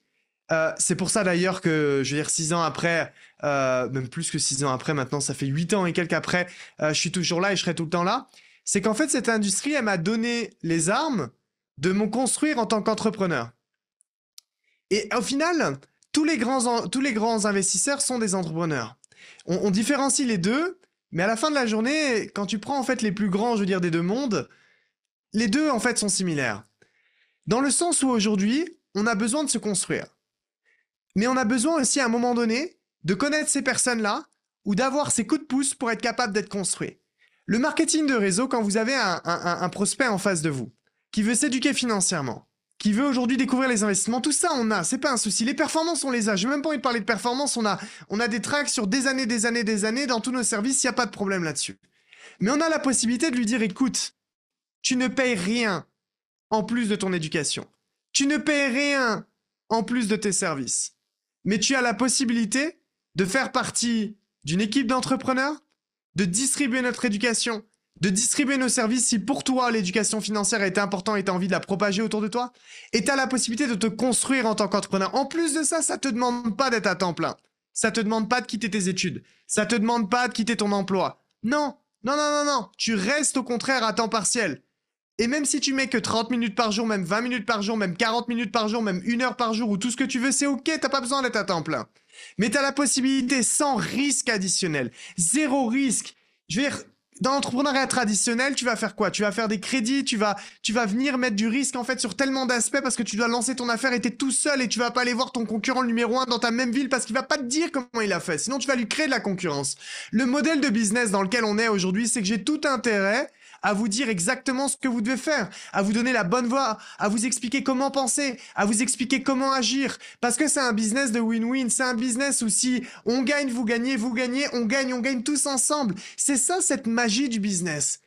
C'est pour ça d'ailleurs que, je veux dire, 6 ans après, même plus que 6 ans après, maintenant ça fait 8 ans et quelques après, je suis toujours là et je serai tout le temps là. C'est qu'en fait cette industrie, elle m'a donné les armes de me construire en tant qu'entrepreneur. Et au final, tous les grands investisseurs sont des entrepreneurs. On différencie les deux, mais à la fin de la journée, quand tu prends en fait les plus grands, je veux dire, des deux mondes, les deux en fait sont similaires. Dans le sens où aujourd'hui, on a besoin de se construire. Mais on a besoin aussi à un moment donné de connaître ces personnes-là ou d'avoir ces coups de pouce pour être capable d'être construit. Le marketing de réseau, quand vous avez un prospect en face de vous, qui veut s'éduquer financièrement, qui veut aujourd'hui découvrir les investissements, tout ça on a, c'est pas un souci. Les performances on les a, j'ai même pas envie de parler de performances, on a des tracks sur des années dans tous nos services, il n'y a pas de problème là-dessus. Mais on a la possibilité de lui dire, écoute, tu ne payes rien en plus de ton éducation. Tu ne payes rien en plus de tes services. Mais tu as la possibilité de faire partie d'une équipe d'entrepreneurs, de distribuer notre éducation, de distribuer nos services si pour toi l'éducation financière est importante et tu as envie de la propager autour de toi. Et tu as la possibilité de te construire en tant qu'entrepreneur. En plus de ça, ça te demande pas d'être à temps plein. Ça te demande pas de quitter tes études. Ça te demande pas de quitter ton emploi. Non, non, non, non, non. Tu restes au contraire à temps partiel. Et même si tu mets que 30 minutes par jour, même 20 minutes par jour, même 40 minutes par jour, même 1 heure par jour ou tout ce que tu veux, c'est ok, t'as pas besoin d'être à temps plein. Mais t'as la possibilité sans risque additionnel. Zéro risque. Je veux dire, dans l'entrepreneuriat traditionnel, tu vas faire quoi? Tu vas faire des crédits, tu vas venir mettre du risque en fait sur tellement d'aspects parce que tu dois lancer ton affaire et t'es tout seul et tu vas pas aller voir ton concurrent numéro 1 dans ta même ville parce qu'il va pas te dire comment il a fait. Sinon, tu vas lui créer de la concurrence. Le modèle de business dans lequel on est aujourd'hui, c'est que j'ai tout intérêt à vous dire exactement ce que vous devez faire, à vous donner la bonne voie, à vous expliquer comment penser, à vous expliquer comment agir. Parce que c'est un business de win-win, c'est un business où si on gagne, vous gagnez, on gagne tous ensemble. C'est ça cette magie du business.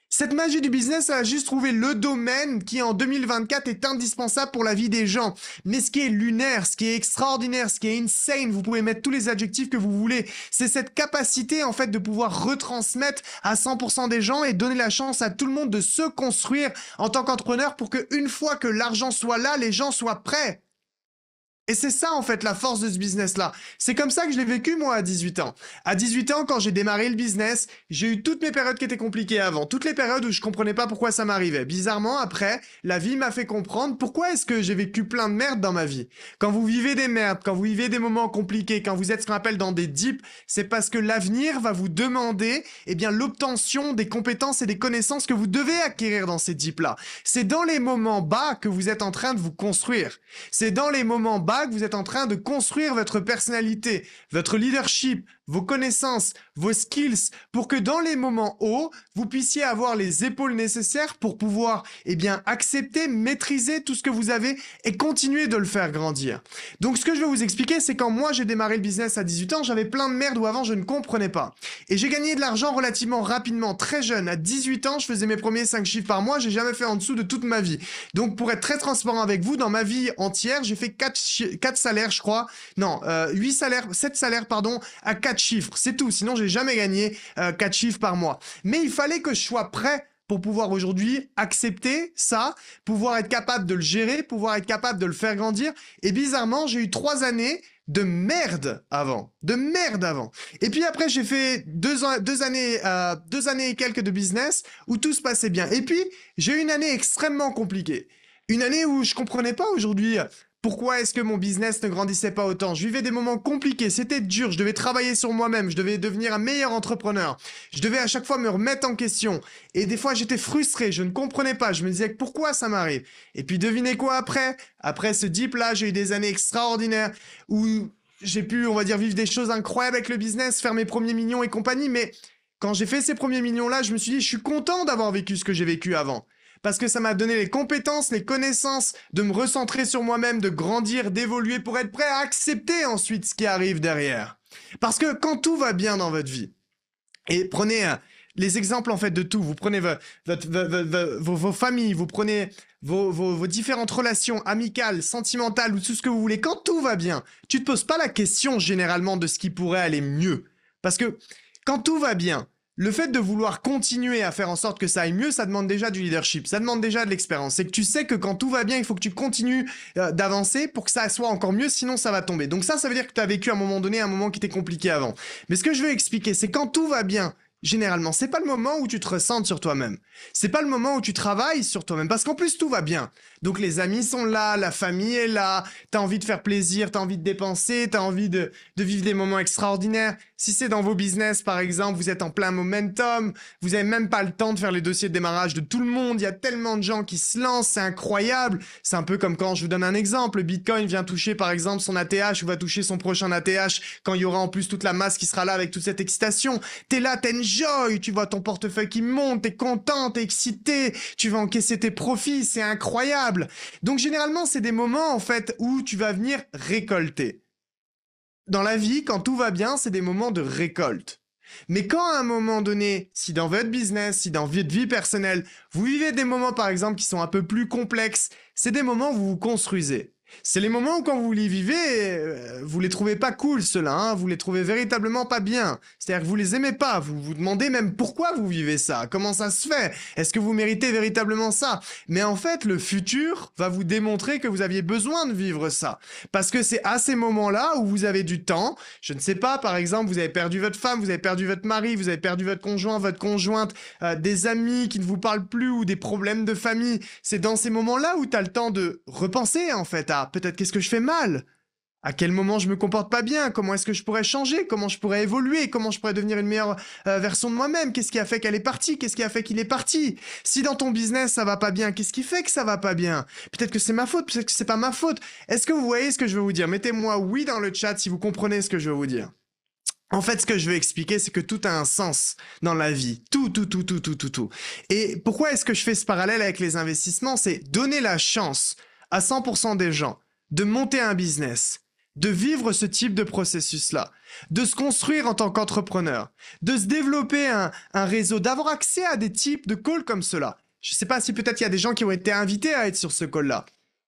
Cette magie du business, elle a juste trouvé le domaine qui en 2024 est indispensable pour la vie des gens. Mais ce qui est lunaire, ce qui est extraordinaire, ce qui est insane, vous pouvez mettre tous les adjectifs que vous voulez, c'est cette capacité en fait de pouvoir retransmettre à 100% des gens et donner la chance à tout le monde de se construire en tant qu'entrepreneur pour qu'une fois que l'argent soit là, les gens soient prêts. Et c'est ça, en fait, la force de ce business-là. C'est comme ça que je l'ai vécu, moi, à 18 ans. À 18 ans, quand j'ai démarré le business, j'ai eu toutes mes périodes qui étaient compliquées avant. Toutes les périodes où je comprenais pas pourquoi ça m'arrivait. Bizarrement, après, la vie m'a fait comprendre pourquoi est-ce que j'ai vécu plein de merde dans ma vie. Quand vous vivez des merdes, quand vous vivez des moments compliqués, quand vous êtes ce qu'on appelle dans des dips, c'est parce que l'avenir va vous demander, eh bien, l'obtention des compétences et des connaissances que vous devez acquérir dans ces dips-là. C'est dans les moments bas que vous êtes en train de vous construire. C'est dans les moments bas que vous êtes en train de construire votre personnalité, votre leadership, vos connaissances, vos skills, pour que dans les moments hauts, vous puissiez avoir les épaules nécessaires pour pouvoir, eh bien, accepter, maîtriser tout ce que vous avez et continuer de le faire grandir. Donc, ce que je vais vous expliquer, c'est quand moi, j'ai démarré le business à 18 ans, j'avais plein de merde où avant, je ne comprenais pas. Et j'ai gagné de l'argent relativement rapidement, très jeune. À 18 ans, je faisais mes premiers 5 chiffres par mois, j'ai jamais fait en dessous de toute ma vie. Donc, pour être très transparent avec vous, dans ma vie entière, j'ai fait 4 salaires, je crois. Non, 7 salaires, pardon, à 4 chiffres. C'est tout. Sinon, j'ai jamais gagné 4 chiffres par mois. Mais il fallait que je sois prêt pour pouvoir aujourd'hui accepter ça, pouvoir être capable de le gérer, pouvoir être capable de le faire grandir. Et bizarrement, j'ai eu 3 années de merde avant. De merde avant. Et puis après, j'ai fait 2 années et quelques de business où tout se passait bien. Et puis, j'ai eu une année extrêmement compliquée. Une année où je comprenais pas aujourd'hui pourquoi est-ce que mon business ne grandissait pas autant. Je vivais des moments compliqués, c'était dur, je devais travailler sur moi-même, je devais devenir un meilleur entrepreneur. Je devais à chaque fois me remettre en question. Et des fois, j'étais frustré, je ne comprenais pas, je me disais pourquoi ça m'arrive. Et puis devinez quoi après? Après ce dip-là, j'ai eu des années extraordinaires où j'ai pu, on va dire, vivre des choses incroyables avec le business, faire mes premiers millions et compagnie. Mais quand j'ai fait ces premiers millions-là, je me suis dit, je suis content d'avoir vécu ce que j'ai vécu avant. Parce que ça m'a donné les compétences, les connaissances de me recentrer sur moi-même, de grandir, d'évoluer pour être prêt à accepter ensuite ce qui arrive derrière. Parce que quand tout va bien dans votre vie, et prenez les exemples en fait de tout, vous prenez vos familles, vous prenez vos différentes relations amicales, sentimentales ou tout ce que vous voulez, quand tout va bien, tu te poses pas la question généralement de ce qui pourrait aller mieux. Parce que quand tout va bien, le fait de vouloir continuer à faire en sorte que ça aille mieux, ça demande déjà du leadership, ça demande déjà de l'expérience. C'est que tu sais que quand tout va bien, il faut que tu continues d'avancer pour que ça soit encore mieux, sinon ça va tomber. Donc ça veut dire que tu as vécu à un moment donné un moment qui était compliqué avant. Mais ce que je veux expliquer, c'est quand tout va bien, généralement, c'est pas le moment où tu te ressentes sur toi-même. C'est pas le moment où tu travailles sur toi-même, parce qu'en plus tout va bien. Donc les amis sont là, la famille est là, t'as envie de faire plaisir, t'as envie de dépenser, t'as envie de vivre des moments extraordinaires. Si c'est dans vos business, par exemple, vous êtes en plein momentum, vous avez même pas le temps de faire les dossiers de démarrage de tout le monde, il y a tellement de gens qui se lancent, c'est incroyable. C'est un peu comme quand je vous donne un exemple, le Bitcoin vient toucher par exemple son ATH ou va toucher son prochain ATH quand il y aura en plus toute la masse qui sera là avec toute cette excitation. T'es là, t'enjoy, tu vois ton portefeuille qui monte, t'es content, t'es excité, tu vas encaisser tes profits, c'est incroyable. Donc généralement, c'est des moments en fait où tu vas venir récolter. Dans la vie, quand tout va bien, c'est des moments de récolte. Mais quand à un moment donné, si dans votre business, si dans votre vie personnelle, vous vivez des moments par exemple qui sont un peu plus complexes, c'est des moments où vous vous construisez. C'est les moments où quand vous les vivez, vous les trouvez pas cool ceux-là, hein, vous les trouvez véritablement pas bien. C'est-à-dire que vous les aimez pas, vous vous demandez même pourquoi vous vivez ça, comment ça se fait, est-ce que vous méritez véritablement ça? Mais en fait, le futur va vous démontrer que vous aviez besoin de vivre ça. Parce que c'est à ces moments-là où vous avez du temps, je ne sais pas, par exemple, vous avez perdu votre femme, vous avez perdu votre mari, vous avez perdu votre conjoint, votre conjointe, des amis qui ne vous parlent plus ou des problèmes de famille. C'est dans ces moments-là où tu as le temps de repenser en fait à peut-être qu'est-ce que je fais mal? À quel moment je me comporte pas bien? Comment est-ce que je pourrais changer? Comment je pourrais évoluer? Comment je pourrais devenir une meilleure version de moi-même? Qu'est-ce qui a fait qu'elle est partie? Qu'est-ce qui a fait qu'il est parti? Si dans ton business ça va pas bien, qu'est-ce qui fait que ça va pas bien? Peut-être que c'est ma faute, peut-être que c'est pas ma faute. Est-ce que vous voyez ce que je veux vous dire? Mettez-moi oui dans le chat si vous comprenez ce que je veux vous dire. En fait, ce que je veux expliquer, c'est que tout a un sens dans la vie. Tout. Et pourquoi est-ce que je fais ce parallèle avec les investissements? C'est donner la chance à 100% des gens de monter un business, de vivre ce type de processus-là, de se construire en tant qu'entrepreneur, de se développer un réseau, d'avoir accès à des types de calls comme cela. Je ne sais pas si peut-être il y a des gens qui ont été invités à être sur ce call-là.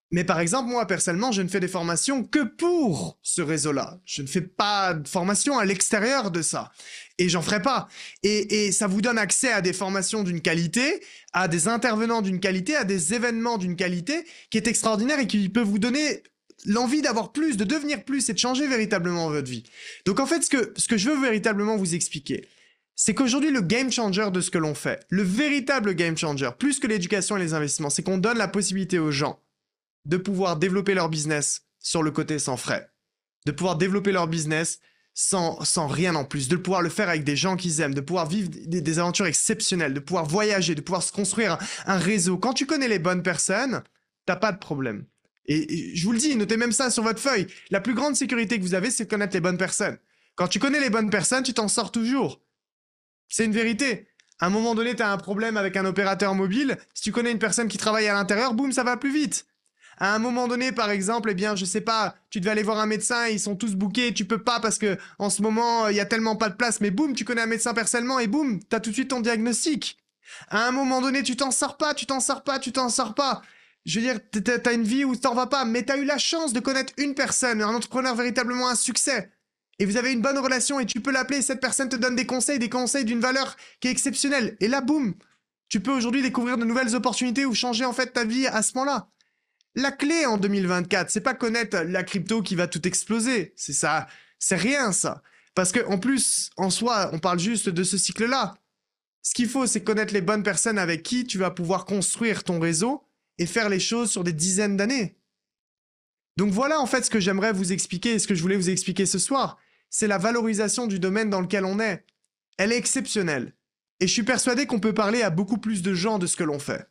Mais par exemple, moi, personnellement, je ne fais des formations que pour ce réseau-là. Je ne fais pas de formation à l'extérieur de ça. Et j'en ferai pas. Et ça vous donne accès à des formations d'une qualité, à des intervenants d'une qualité, à des événements d'une qualité qui est extraordinaire et qui peut vous donner l'envie d'avoir plus, de devenir plus et de changer véritablement votre vie. Donc en fait, ce que je veux véritablement vous expliquer, c'est qu'aujourd'hui, le game changer de ce que l'on fait, le véritable game changer, plus que l'éducation et les investissements, c'est qu'on donne la possibilité aux gens de pouvoir développer leur business sur le côté sans frais, de pouvoir développer leur business sans rien en plus, de pouvoir le faire avec des gens qu'ils aiment, de pouvoir vivre des aventures exceptionnelles, de pouvoir voyager, de pouvoir se construire un réseau. Quand tu connais les bonnes personnes, t'as pas de problème. Et je vous le dis, notez même ça sur votre feuille. La plus grande sécurité que vous avez, c'est de connaître les bonnes personnes. Quand tu connais les bonnes personnes, tu t'en sors toujours. C'est une vérité. À un moment donné, tu as un problème avec un opérateur mobile. Si tu connais une personne qui travaille à l'intérieur, boum, ça va plus vite. À un moment donné, par exemple, eh bien, je sais pas, tu devais aller voir un médecin, ils sont tous bookés, tu peux pas parce que en ce moment, il y a tellement pas de place, mais boum, tu connais un médecin personnellement et boum, t'as tout de suite ton diagnostic. À un moment donné, tu t'en sors pas. Je veux dire, t'as une vie où t'en vas pas, mais t'as eu la chance de connaître une personne, un entrepreneur véritablement un succès. Et vous avez une bonne relation et tu peux l'appeler, cette personne te donne des conseils d'une valeur qui est exceptionnelle. Et là, boum, Tu peux aujourd'hui découvrir de nouvelles opportunités ou changer en fait ta vie à ce moment-là. La clé en 2024, c'est pas connaître la crypto qui va tout exploser. C'est ça, c'est rien ça. Parce que en plus, en soi, on parle juste de ce cycle-là. Ce qu'il faut, c'est connaître les bonnes personnes avec qui tu vas pouvoir construire ton réseau et faire les choses sur des dizaines d'années. Donc voilà en fait ce que j'aimerais vous expliquer et ce que je voulais vous expliquer ce soir. C'est la valorisation du domaine dans lequel on est. Elle est exceptionnelle. Et je suis persuadé qu'on peut parler à beaucoup plus de gens de ce que l'on fait.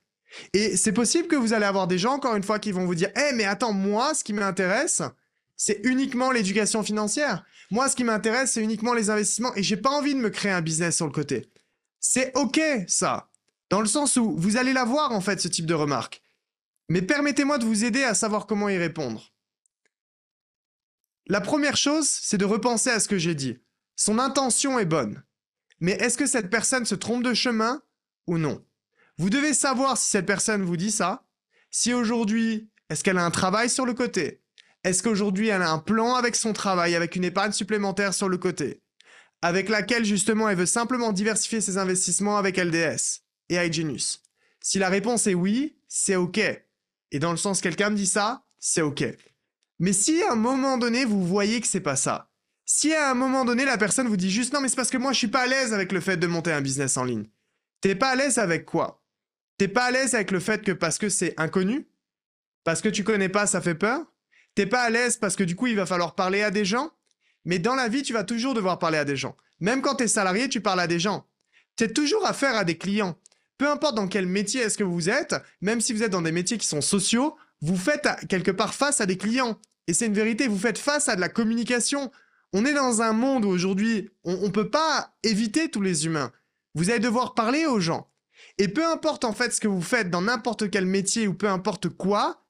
Et c'est possible que vous allez avoir des gens, encore une fois, qui vont vous dire « Eh, mais attends, moi, ce qui m'intéresse, c'est uniquement l'éducation financière. Moi, ce qui m'intéresse, c'est uniquement les investissements et j'ai pas envie de me créer un business sur le côté. » C'est OK, ça. Dans le sens où vous allez l'avoir, en fait, ce type de remarque. Mais permettez-moi de vous aider à savoir comment y répondre. La première chose, c'est de repenser à ce que j'ai dit. Son intention est bonne. Mais est-ce que cette personne se trompe de chemin ou non? Vous devez savoir si cette personne vous dit ça. Si aujourd'hui, est-ce qu'elle a un travail sur le côté? Est-ce qu'aujourd'hui, elle a un plan avec son travail, avec une épargne supplémentaire sur le côté, avec laquelle justement elle veut simplement diversifier ses investissements avec LDS et iGenius? Si la réponse est oui, c'est OK. Et dans le sens quelqu'un me dit ça, c'est OK. Mais si à un moment donné, vous voyez que c'est pas ça, si à un moment donné, la personne vous dit juste non, mais c'est parce que moi, je suis pas à l'aise avec le fait de monter un business en ligne. T'es pas à l'aise avec quoi? T'es pas à l'aise avec le fait que parce que c'est inconnu? Parce que tu connais pas, ça fait peur? T'es pas à l'aise parce que du coup, il va falloir parler à des gens? Mais dans la vie, tu vas toujours devoir parler à des gens. Même quand t'es salarié, tu parles à des gens. T'as toujours affaire à des clients. Peu importe dans quel métier est-ce que vous êtes, même si vous êtes dans des métiers qui sont sociaux, vous faites quelque part face à des clients. Et c'est une vérité, vous faites face à de la communication. On est dans un monde où aujourd'hui, on ne peut pas éviter tous les humains. Vous allez devoir parler aux gens. Et peu importe en fait ce que vous faites dans n'importe quel métier ou peu importe quoi,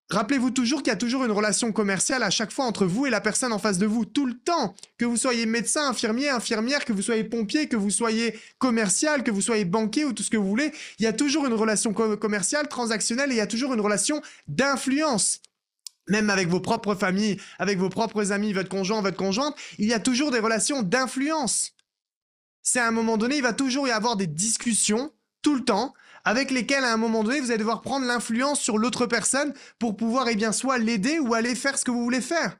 rappelez-vous toujours qu'il y a toujours une relation commerciale à chaque fois entre vous et la personne en face de vous, tout le temps. Que vous soyez médecin, infirmier, infirmière, que vous soyez pompier, que vous soyez commercial, que vous soyez banquier ou tout ce que vous voulez, il y a toujours une relation commerciale, transactionnelle et il y a toujours une relation d'influence. Même avec vos propres familles, avec vos propres amis, votre conjoint, votre conjointe, il y a toujours des relations d'influence. C'est à un moment donné, il va toujours y avoir des discussions, tout le temps, avec lesquelles à un moment donné, vous allez devoir prendre l'influence sur l'autre personne pour pouvoir, eh bien, soit l'aider ou aller faire ce que vous voulez faire.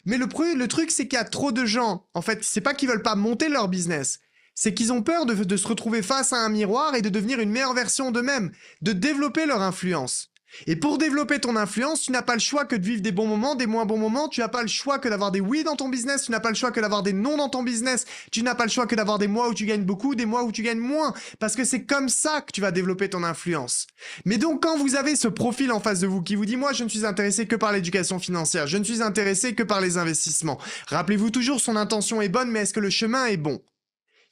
Mais le truc, c'est qu'il y a trop de gens. En fait, c'est pas qu'ils veulent pas monter leur business. C'est qu'ils ont peur de se retrouver face à un miroir et de devenir une meilleure version d'eux-mêmes, de développer leur influence. Et pour développer ton influence, tu n'as pas le choix que de vivre des bons moments, des moins bons moments, tu n'as pas le choix que d'avoir des oui dans ton business, tu n'as pas le choix que d'avoir des non dans ton business, tu n'as pas le choix que d'avoir des mois où tu gagnes beaucoup, des mois où tu gagnes moins, parce que c'est comme ça que tu vas développer ton influence. Mais donc quand vous avez ce profil en face de vous qui vous dit « moi je ne suis intéressé que par l'éducation financière, je ne suis intéressé que par les investissements », rappelez-vous toujours son intention est bonne, mais est-ce que le chemin est bon ?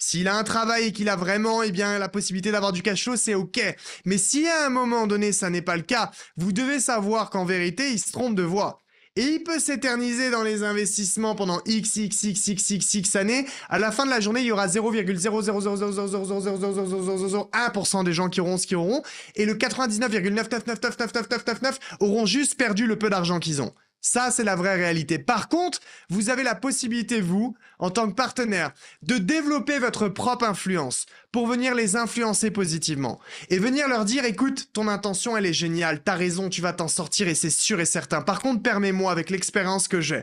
S'il a un travail et qu'il a vraiment la possibilité d'avoir du cash flow, c'est OK. Mais si à un moment donné, ça n'est pas le cas, vous devez savoir qu'en vérité, il se trompe de voie. Et il peut s'éterniser dans les investissements pendant X années. À la fin de la journée, il y aura 0,00000000001% des gens qui auront ce qu'ils auront. Et le 99,9999999 auront juste perdu le peu d'argent qu'ils ont. Ça, c'est la vraie réalité. Par contre, vous avez la possibilité, vous, en tant que partenaire, de développer votre propre influence pour venir les influencer positivement et venir leur dire, écoute, ton intention, elle est géniale, t'as raison, tu vas t'en sortir et c'est sûr et certain. Par contre, permets-moi, avec l'expérience que j'ai,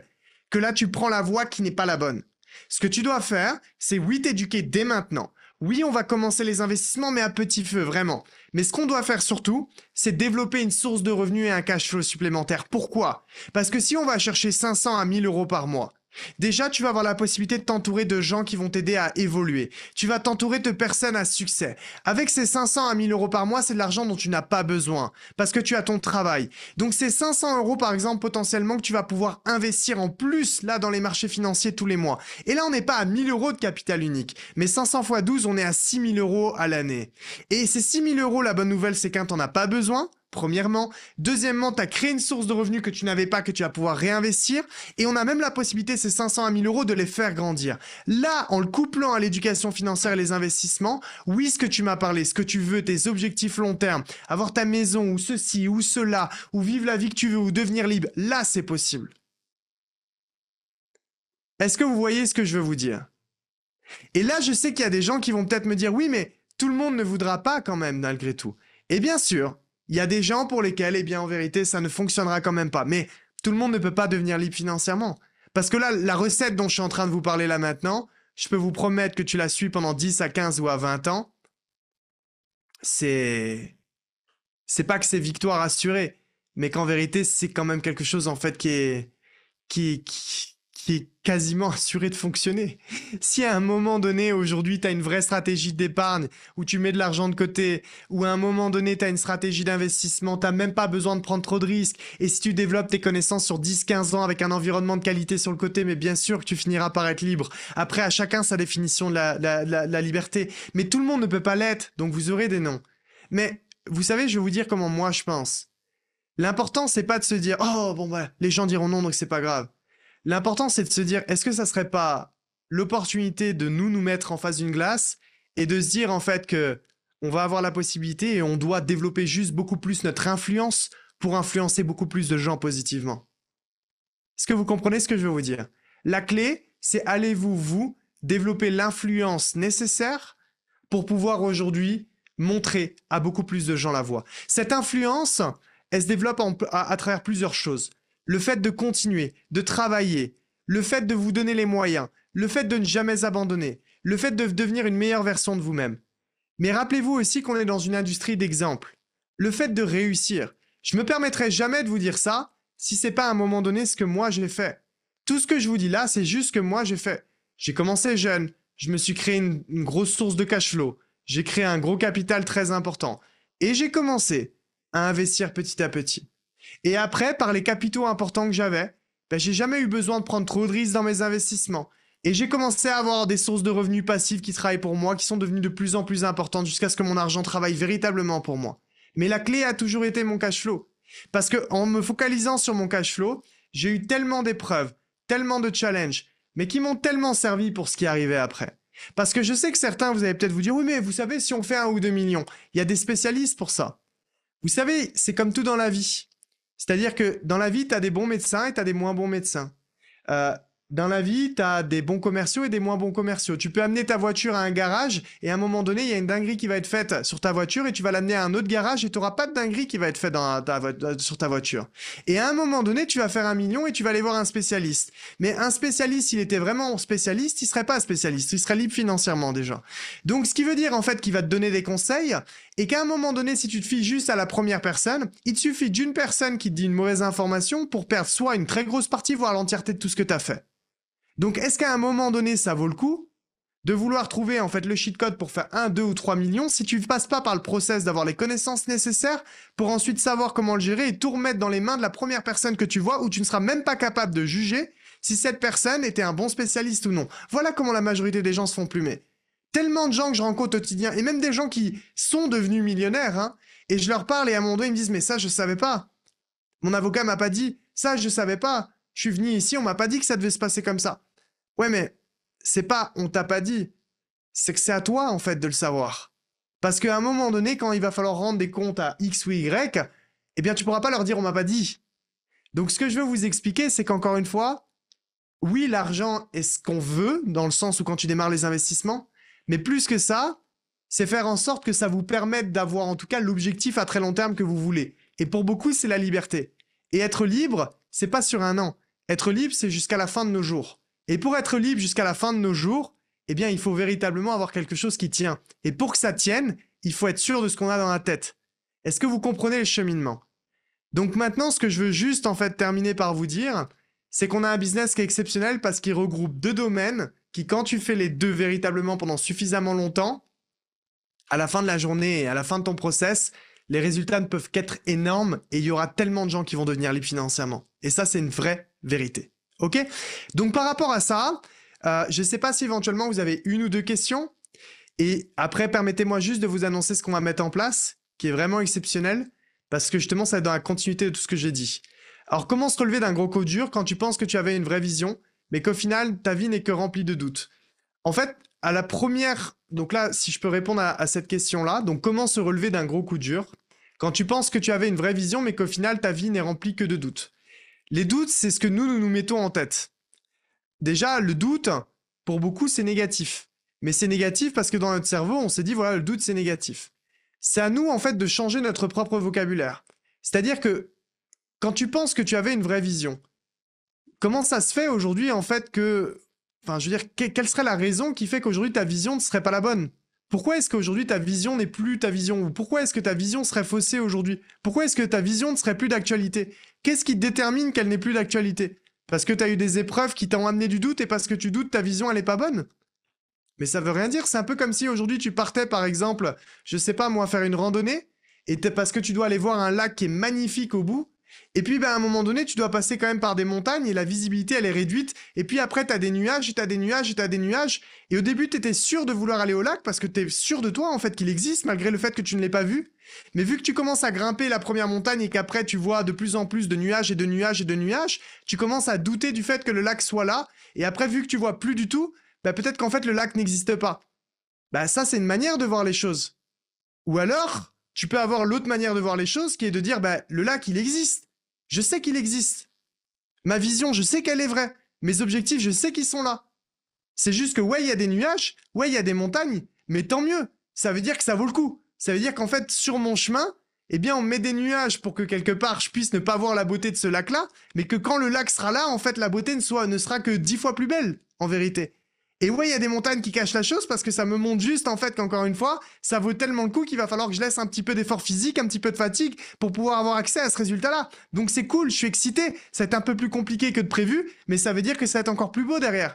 que là, tu prends la voie qui n'est pas la bonne. Ce que tu dois faire, c'est oui, t'éduquer dès maintenant. Oui, on va commencer les investissements, mais à petit feu, vraiment. Mais ce qu'on doit faire surtout, c'est développer une source de revenus et un cash flow supplémentaire. Pourquoi? Parce que si on va chercher 500 à 1000 euros par mois, déjà, tu vas avoir la possibilité de t'entourer de gens qui vont t'aider à évoluer. Tu vas t'entourer de personnes à succès. Avec ces 500 à 1000 euros par mois, c'est de l'argent dont tu n'as pas besoin parce que tu as ton travail. Donc, c'est 500 euros, par exemple, potentiellement que tu vas pouvoir investir en plus, là, dans les marchés financiers tous les mois. Et là, on n'est pas à 1000 euros de capital unique. Mais 500 x 12, on est à 6000 euros à l'année. Et ces 6000 euros, la bonne nouvelle, c'est qu'un, t'en as pas besoin. Premièrement. Deuxièmement, tu as créé une source de revenus que tu n'avais pas, que tu vas pouvoir réinvestir. Et on a même la possibilité, ces 500 à 1000 euros, de les faire grandir. Là, en le couplant à l'éducation financière et les investissements, oui, ce que tu m'as parlé, ce que tu veux, tes objectifs long terme, avoir ta maison, ou ceci, ou cela, ou vivre la vie que tu veux, ou devenir libre, là, c'est possible. Est-ce que vous voyez ce que je veux vous dire? Et là, je sais qu'il y a des gens qui vont peut-être me dire, oui, mais tout le monde ne voudra pas quand même, malgré tout. Et bien sûr, il y a des gens pour lesquels, eh bien, en vérité, ça ne fonctionnera quand même pas. Mais tout le monde ne peut pas devenir libre financièrement. Parce que là, la recette dont je suis en train de vous parler là maintenant, je peux vous promettre que tu la suis pendant 10 à 15 ou à 20 ans. C'est pas que c'est victoire assurée, mais qu'en vérité, c'est quand même quelque chose, en fait, qui est quasiment assuré de fonctionner. Si à un moment donné, aujourd'hui, tu as une vraie stratégie d'épargne, où tu mets de l'argent de côté, ou à un moment donné, tu as une stratégie d'investissement, tu n'as même pas besoin de prendre trop de risques, et si tu développes tes connaissances sur 10-15 ans avec un environnement de qualité sur le côté, mais bien sûr que tu finiras par être libre. Après, à chacun sa définition de la liberté. Mais tout le monde ne peut pas l'être, donc vous aurez des noms. Mais vous savez, je vais vous dire comment moi je pense. L'important, c'est pas de se dire « Oh, bon, bah, les gens diront non, donc c'est pas grave ». L'important, c'est de se dire, est-ce que ça serait pas l'opportunité de nous mettre en face d'une glace et de se dire en fait que on va avoir la possibilité et on doit développer juste beaucoup plus notre influence pour influencer beaucoup plus de gens positivement. Est-ce que vous comprenez ce que je veux vous dire? La clé, c'est allez-vous développer l'influence nécessaire pour pouvoir aujourd'hui montrer à beaucoup plus de gens la voie. Cette influence, elle se développe à travers plusieurs choses. Le fait de continuer, de travailler, le fait de vous donner les moyens, le fait de ne jamais abandonner, le fait de devenir une meilleure version de vous-même. Mais rappelez-vous aussi qu'on est dans une industrie d'exemple. Le fait de réussir. Je me permettrai jamais de vous dire ça si c'est pas à un moment donné ce que moi j'ai fait. Tout ce que je vous dis là, c'est juste ce que moi j'ai fait. J'ai commencé jeune, je me suis créé une grosse source de cash flow, j'ai créé un gros capital très important et j'ai commencé à investir petit à petit. Et après, par les capitaux importants que j'avais, j'ai jamais eu besoin de prendre trop de risques dans mes investissements. Et j'ai commencé à avoir des sources de revenus passifs qui travaillent pour moi, qui sont devenues de plus en plus importantes jusqu'à ce que mon argent travaille véritablement pour moi. Mais la clé a toujours été mon cash flow. Parce que en me focalisant sur mon cash flow, j'ai eu tellement d'épreuves, tellement de challenges, mais qui m'ont tellement servi pour ce qui arrivait après. Parce que je sais que certains, vous allez peut-être vous dire, oui, mais vous savez, si on fait 1 ou 2 millions, il y a des spécialistes pour ça. Vous savez, c'est comme tout dans la vie. C'est-à-dire que dans la vie, tu as des bons médecins et tu as des moins bons médecins. Dans la vie, tu as des bons commerciaux et des moins bons commerciaux. Tu peux amener ta voiture à un garage et à un moment donné, il y a une dinguerie qui va être faite sur ta voiture et tu vas l'amener à un autre garage et tu n'auras pas de dinguerie qui va être faite sur ta voiture. Et à un moment donné, tu vas faire 1 million et tu vas aller voir un spécialiste. Mais un spécialiste, s'il était vraiment spécialiste, il serait pas spécialiste, il serait libre financièrement déjà. Donc ce qui veut dire en fait qu'il va te donner des conseils et qu'à un moment donné, si tu te fies juste à la première personne, il te suffit d'une personne qui te dit une mauvaise information pour perdre soit une très grosse partie, voire l'entièreté de tout ce que tu as fait. Donc, est-ce qu'à un moment donné, ça vaut le coup de vouloir trouver en fait le cheat code pour faire 1, 2 ou 3 millions si tu ne passes pas par le process d'avoir les connaissances nécessaires pour ensuite savoir comment le gérer et tout remettre dans les mains de la première personne que tu vois où tu ne seras même pas capable de juger si cette personne était un bon spécialiste ou non. Voilà comment la majorité des gens se font plumer. Tellement de gens que je rencontre au quotidien et même des gens qui sont devenus millionnaires hein, et je leur parle et à un moment donné ils me disent mais ça je savais pas. Mon avocat m'a pas dit, ça je savais pas. Je suis venu ici, on m'a pas dit que ça devait se passer comme ça. Ouais, mais c'est pas on t'a pas dit, c'est que c'est à toi en fait de le savoir. Parce qu'à un moment donné, quand il va falloir rendre des comptes à X ou Y, eh bien tu pourras pas leur dire on m'a pas dit. Donc ce que je veux vous expliquer, c'est qu'encore une fois, oui, l'argent est ce qu'on veut, dans le sens où quand tu démarres les investissements, mais plus que ça, c'est faire en sorte que ça vous permette d'avoir en tout cas l'objectif à très long terme que vous voulez. Et pour beaucoup, c'est la liberté. Et être libre, c'est pas sur 1 an. Être libre, c'est jusqu'à la fin de nos jours. Et pour être libre jusqu'à la fin de nos jours, eh bien, il faut véritablement avoir quelque chose qui tient. Et pour que ça tienne, il faut être sûr de ce qu'on a dans la tête. Est-ce que vous comprenez le cheminement? Donc maintenant, ce que je veux juste en fait terminer par vous dire, c'est qu'on a un business qui est exceptionnel parce qu'il regroupe 2 domaines qui, quand tu fais les 2 véritablement pendant suffisamment longtemps, à la fin de la journée et à la fin de ton process, les résultats ne peuvent qu'être énormes et il y aura tellement de gens qui vont devenir libres financièrement. Et ça, c'est une vraie vérité. Ok? Donc par rapport à ça, je ne sais pas si éventuellement vous avez 1 ou 2 questions. Et après, permettez-moi juste de vous annoncer ce qu'on va mettre en place, qui est vraiment exceptionnel, parce que justement, ça va être dans la continuité de tout ce que j'ai dit. Alors, comment se relever d'un gros coup dur quand tu penses que tu avais une vraie vision, mais qu'au final, ta vie n'est que remplie de doutes? En fait, à la première... Donc là, si je peux répondre à cette question-là, donc comment se relever d'un gros coup dur quand tu penses que tu avais une vraie vision, mais qu'au final, ta vie n'est remplie que de doutes? Les doutes, c'est ce que nous mettons en tête. Déjà, le doute, pour beaucoup, c'est négatif. Mais c'est négatif parce que dans notre cerveau, on s'est dit, voilà, le doute, c'est négatif. C'est à nous, en fait, de changer notre propre vocabulaire. C'est-à-dire que quand tu penses que tu avais une vraie vision, comment ça se fait aujourd'hui, en fait, que... Enfin, je veux dire, quelle serait la raison qui fait qu'aujourd'hui, ta vision ne serait pas la bonne? Pourquoi est-ce qu'aujourd'hui, ta vision n'est plus ta vision? Ou pourquoi est-ce que ta vision serait faussée aujourd'hui? Pourquoi est-ce que ta vision ne serait plus d'actualité? Qu'est-ce qui détermine qu'elle n'est plus d'actualité? Parce que tu as eu des épreuves qui t'ont amené du doute et parce que tu doutes, ta vision, elle n'est pas bonne? Mais ça veut rien dire, c'est un peu comme si aujourd'hui tu partais par exemple, je sais pas moi, faire une randonnée, et parce que tu dois aller voir un lac qui est magnifique au bout, et puis ben, à un moment donné tu dois passer quand même par des montagnes et la visibilité elle est réduite, et puis après t'as des nuages, et t'as des nuages, et t'as des nuages, et au début t'étais sûr de vouloir aller au lac parce que t'es sûr de toi en fait qu'il existe malgré le fait que tu ne l'aies pas vu, mais vu que tu commences à grimper la première montagne et qu'après tu vois de plus en plus de nuages et de nuages et de nuages, tu commences à douter du fait que le lac soit là, et après vu que tu vois plus du tout, bah peut-être qu'en fait le lac n'existe pas. Bah ça c'est une manière de voir les choses. Ou alors, tu peux avoir l'autre manière de voir les choses qui est de dire bah le lac il existe. Je sais qu'il existe. Ma vision, je sais qu'elle est vraie. Mes objectifs, je sais qu'ils sont là. C'est juste que ouais, il y a des nuages, ouais, il y a des montagnes, mais tant mieux. Ça veut dire que ça vaut le coup. Ça veut dire qu'en fait sur mon chemin, eh bien on met des nuages pour que quelque part je puisse ne pas voir la beauté de ce lac-là, mais que quand le lac sera là, en fait la beauté ne sera que 10 fois plus belle, en vérité. Et ouais, il y a des montagnes qui cachent la chose parce que ça me montre juste en fait qu'encore une fois, ça vaut tellement le coup qu'il va falloir que je laisse un petit peu d'effort physique, un petit peu de fatigue pour pouvoir avoir accès à ce résultat-là. Donc c'est cool, je suis excité, ça va être un peu plus compliqué que de prévu, mais ça veut dire que ça va être encore plus beau derrière.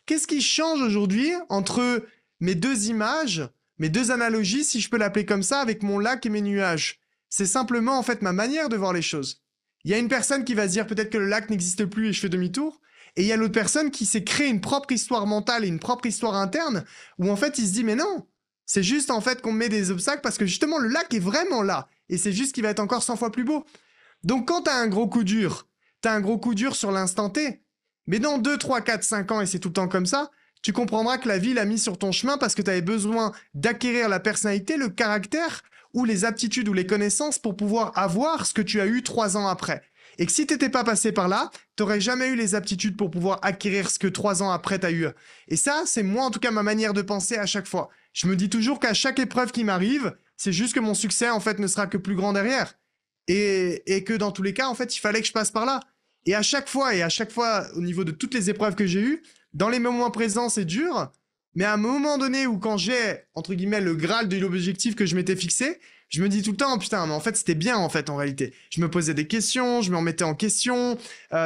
Qu'est-ce qui change aujourd'hui entre mes deux images, mes deux analogies, si je peux l'appeler comme ça, avec mon lac et mes nuages? C'est simplement en fait ma manière de voir les choses. Il y a une personne qui va se dire peut-être que le lac n'existe plus et je fais demi-tour. Et il y a l'autre personne qui s'est créé une propre histoire mentale et une propre histoire interne où en fait il se dit mais non, c'est juste en fait qu'on met des obstacles parce que justement le lac est vraiment là et c'est juste qu'il va être encore 100 fois plus beau. Donc quand t'as un gros coup dur, t'as un gros coup dur sur l'instant T, mais dans 2, 3, 4, 5 ans et c'est tout le temps comme ça, tu comprendras que la vie l'a mis sur ton chemin parce que t'avais besoin d'acquérir la personnalité, le caractère ou les aptitudes ou les connaissances pour pouvoir avoir ce que tu as eu 3 ans après. Et que si t'étais pas passé par là, t'aurais jamais eu les aptitudes pour pouvoir acquérir ce que 3 ans après t'as eu. Et ça, c'est moi en tout cas ma manière de penser à chaque fois. Je me dis toujours qu'à chaque épreuve qui m'arrive, c'est juste que mon succès en fait ne sera que plus grand derrière. Et que dans tous les cas, en fait, il fallait que je passe par là. Et à chaque fois, au niveau de toutes les épreuves que j'ai eues, dans les moments présents, c'est dur. Mais à un moment donné où quand j'ai, entre guillemets, le graal de l'objectif que je m'étais fixé, je me dis tout le temps, putain, mais en fait, c'était bien, en fait, en réalité. Je me posais des questions, je me remettais en question,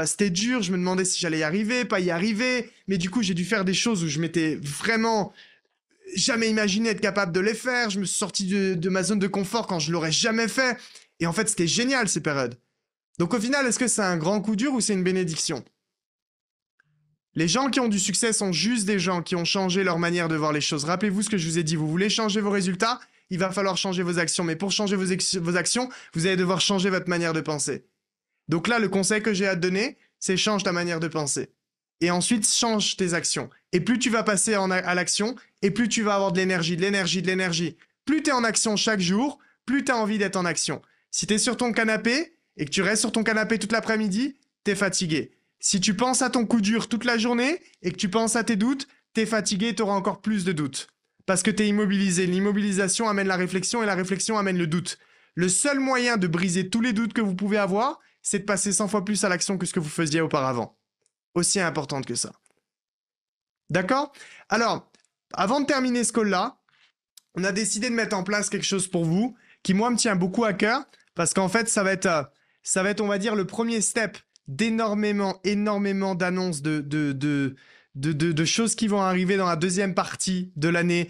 c'était dur, je me demandais si j'allais y arriver, pas y arriver, mais du coup, j'ai dû faire des choses où je m'étais vraiment jamais imaginé être capable de les faire, je me suis sorti de ma zone de confort quand je l'aurais jamais fait, et en fait, c'était génial, ces périodes. Donc au final, est-ce que c'est un grand coup dur ou c'est une bénédiction? Les gens qui ont du succès sont juste des gens qui ont changé leur manière de voir les choses. Rappelez-vous ce que je vous ai dit, vous voulez changer vos résultats, il va falloir changer vos actions. Mais pour changer vos actions, vous allez devoir changer votre manière de penser. Donc là, le conseil que j'ai à te donner, c'est change ta manière de penser. Et ensuite, change tes actions. Et plus tu vas passer à l'action, et plus tu vas avoir de l'énergie, de l'énergie, de l'énergie. Plus tu es en action chaque jour, plus tu as envie d'être en action. Si tu es sur ton canapé, et que tu restes sur ton canapé toute l'après-midi, tu es fatigué. Si tu penses à ton coup dur toute la journée et que tu penses à tes doutes, t'es fatigué, t'auras encore plus de doutes. Parce que t'es immobilisé. L'immobilisation amène la réflexion et la réflexion amène le doute. Le seul moyen de briser tous les doutes que vous pouvez avoir, c'est de passer 100 fois plus à l'action que ce que vous faisiez auparavant. Aussi importante que ça. D'accord? Alors, avant de terminer ce call-là, on a décidé de mettre en place quelque chose pour vous qui, moi, me tient beaucoup à cœur parce qu'en fait, ça va être, on va dire, le premier step d'énormément d'annonces de choses qui vont arriver dans la deuxième partie de l'année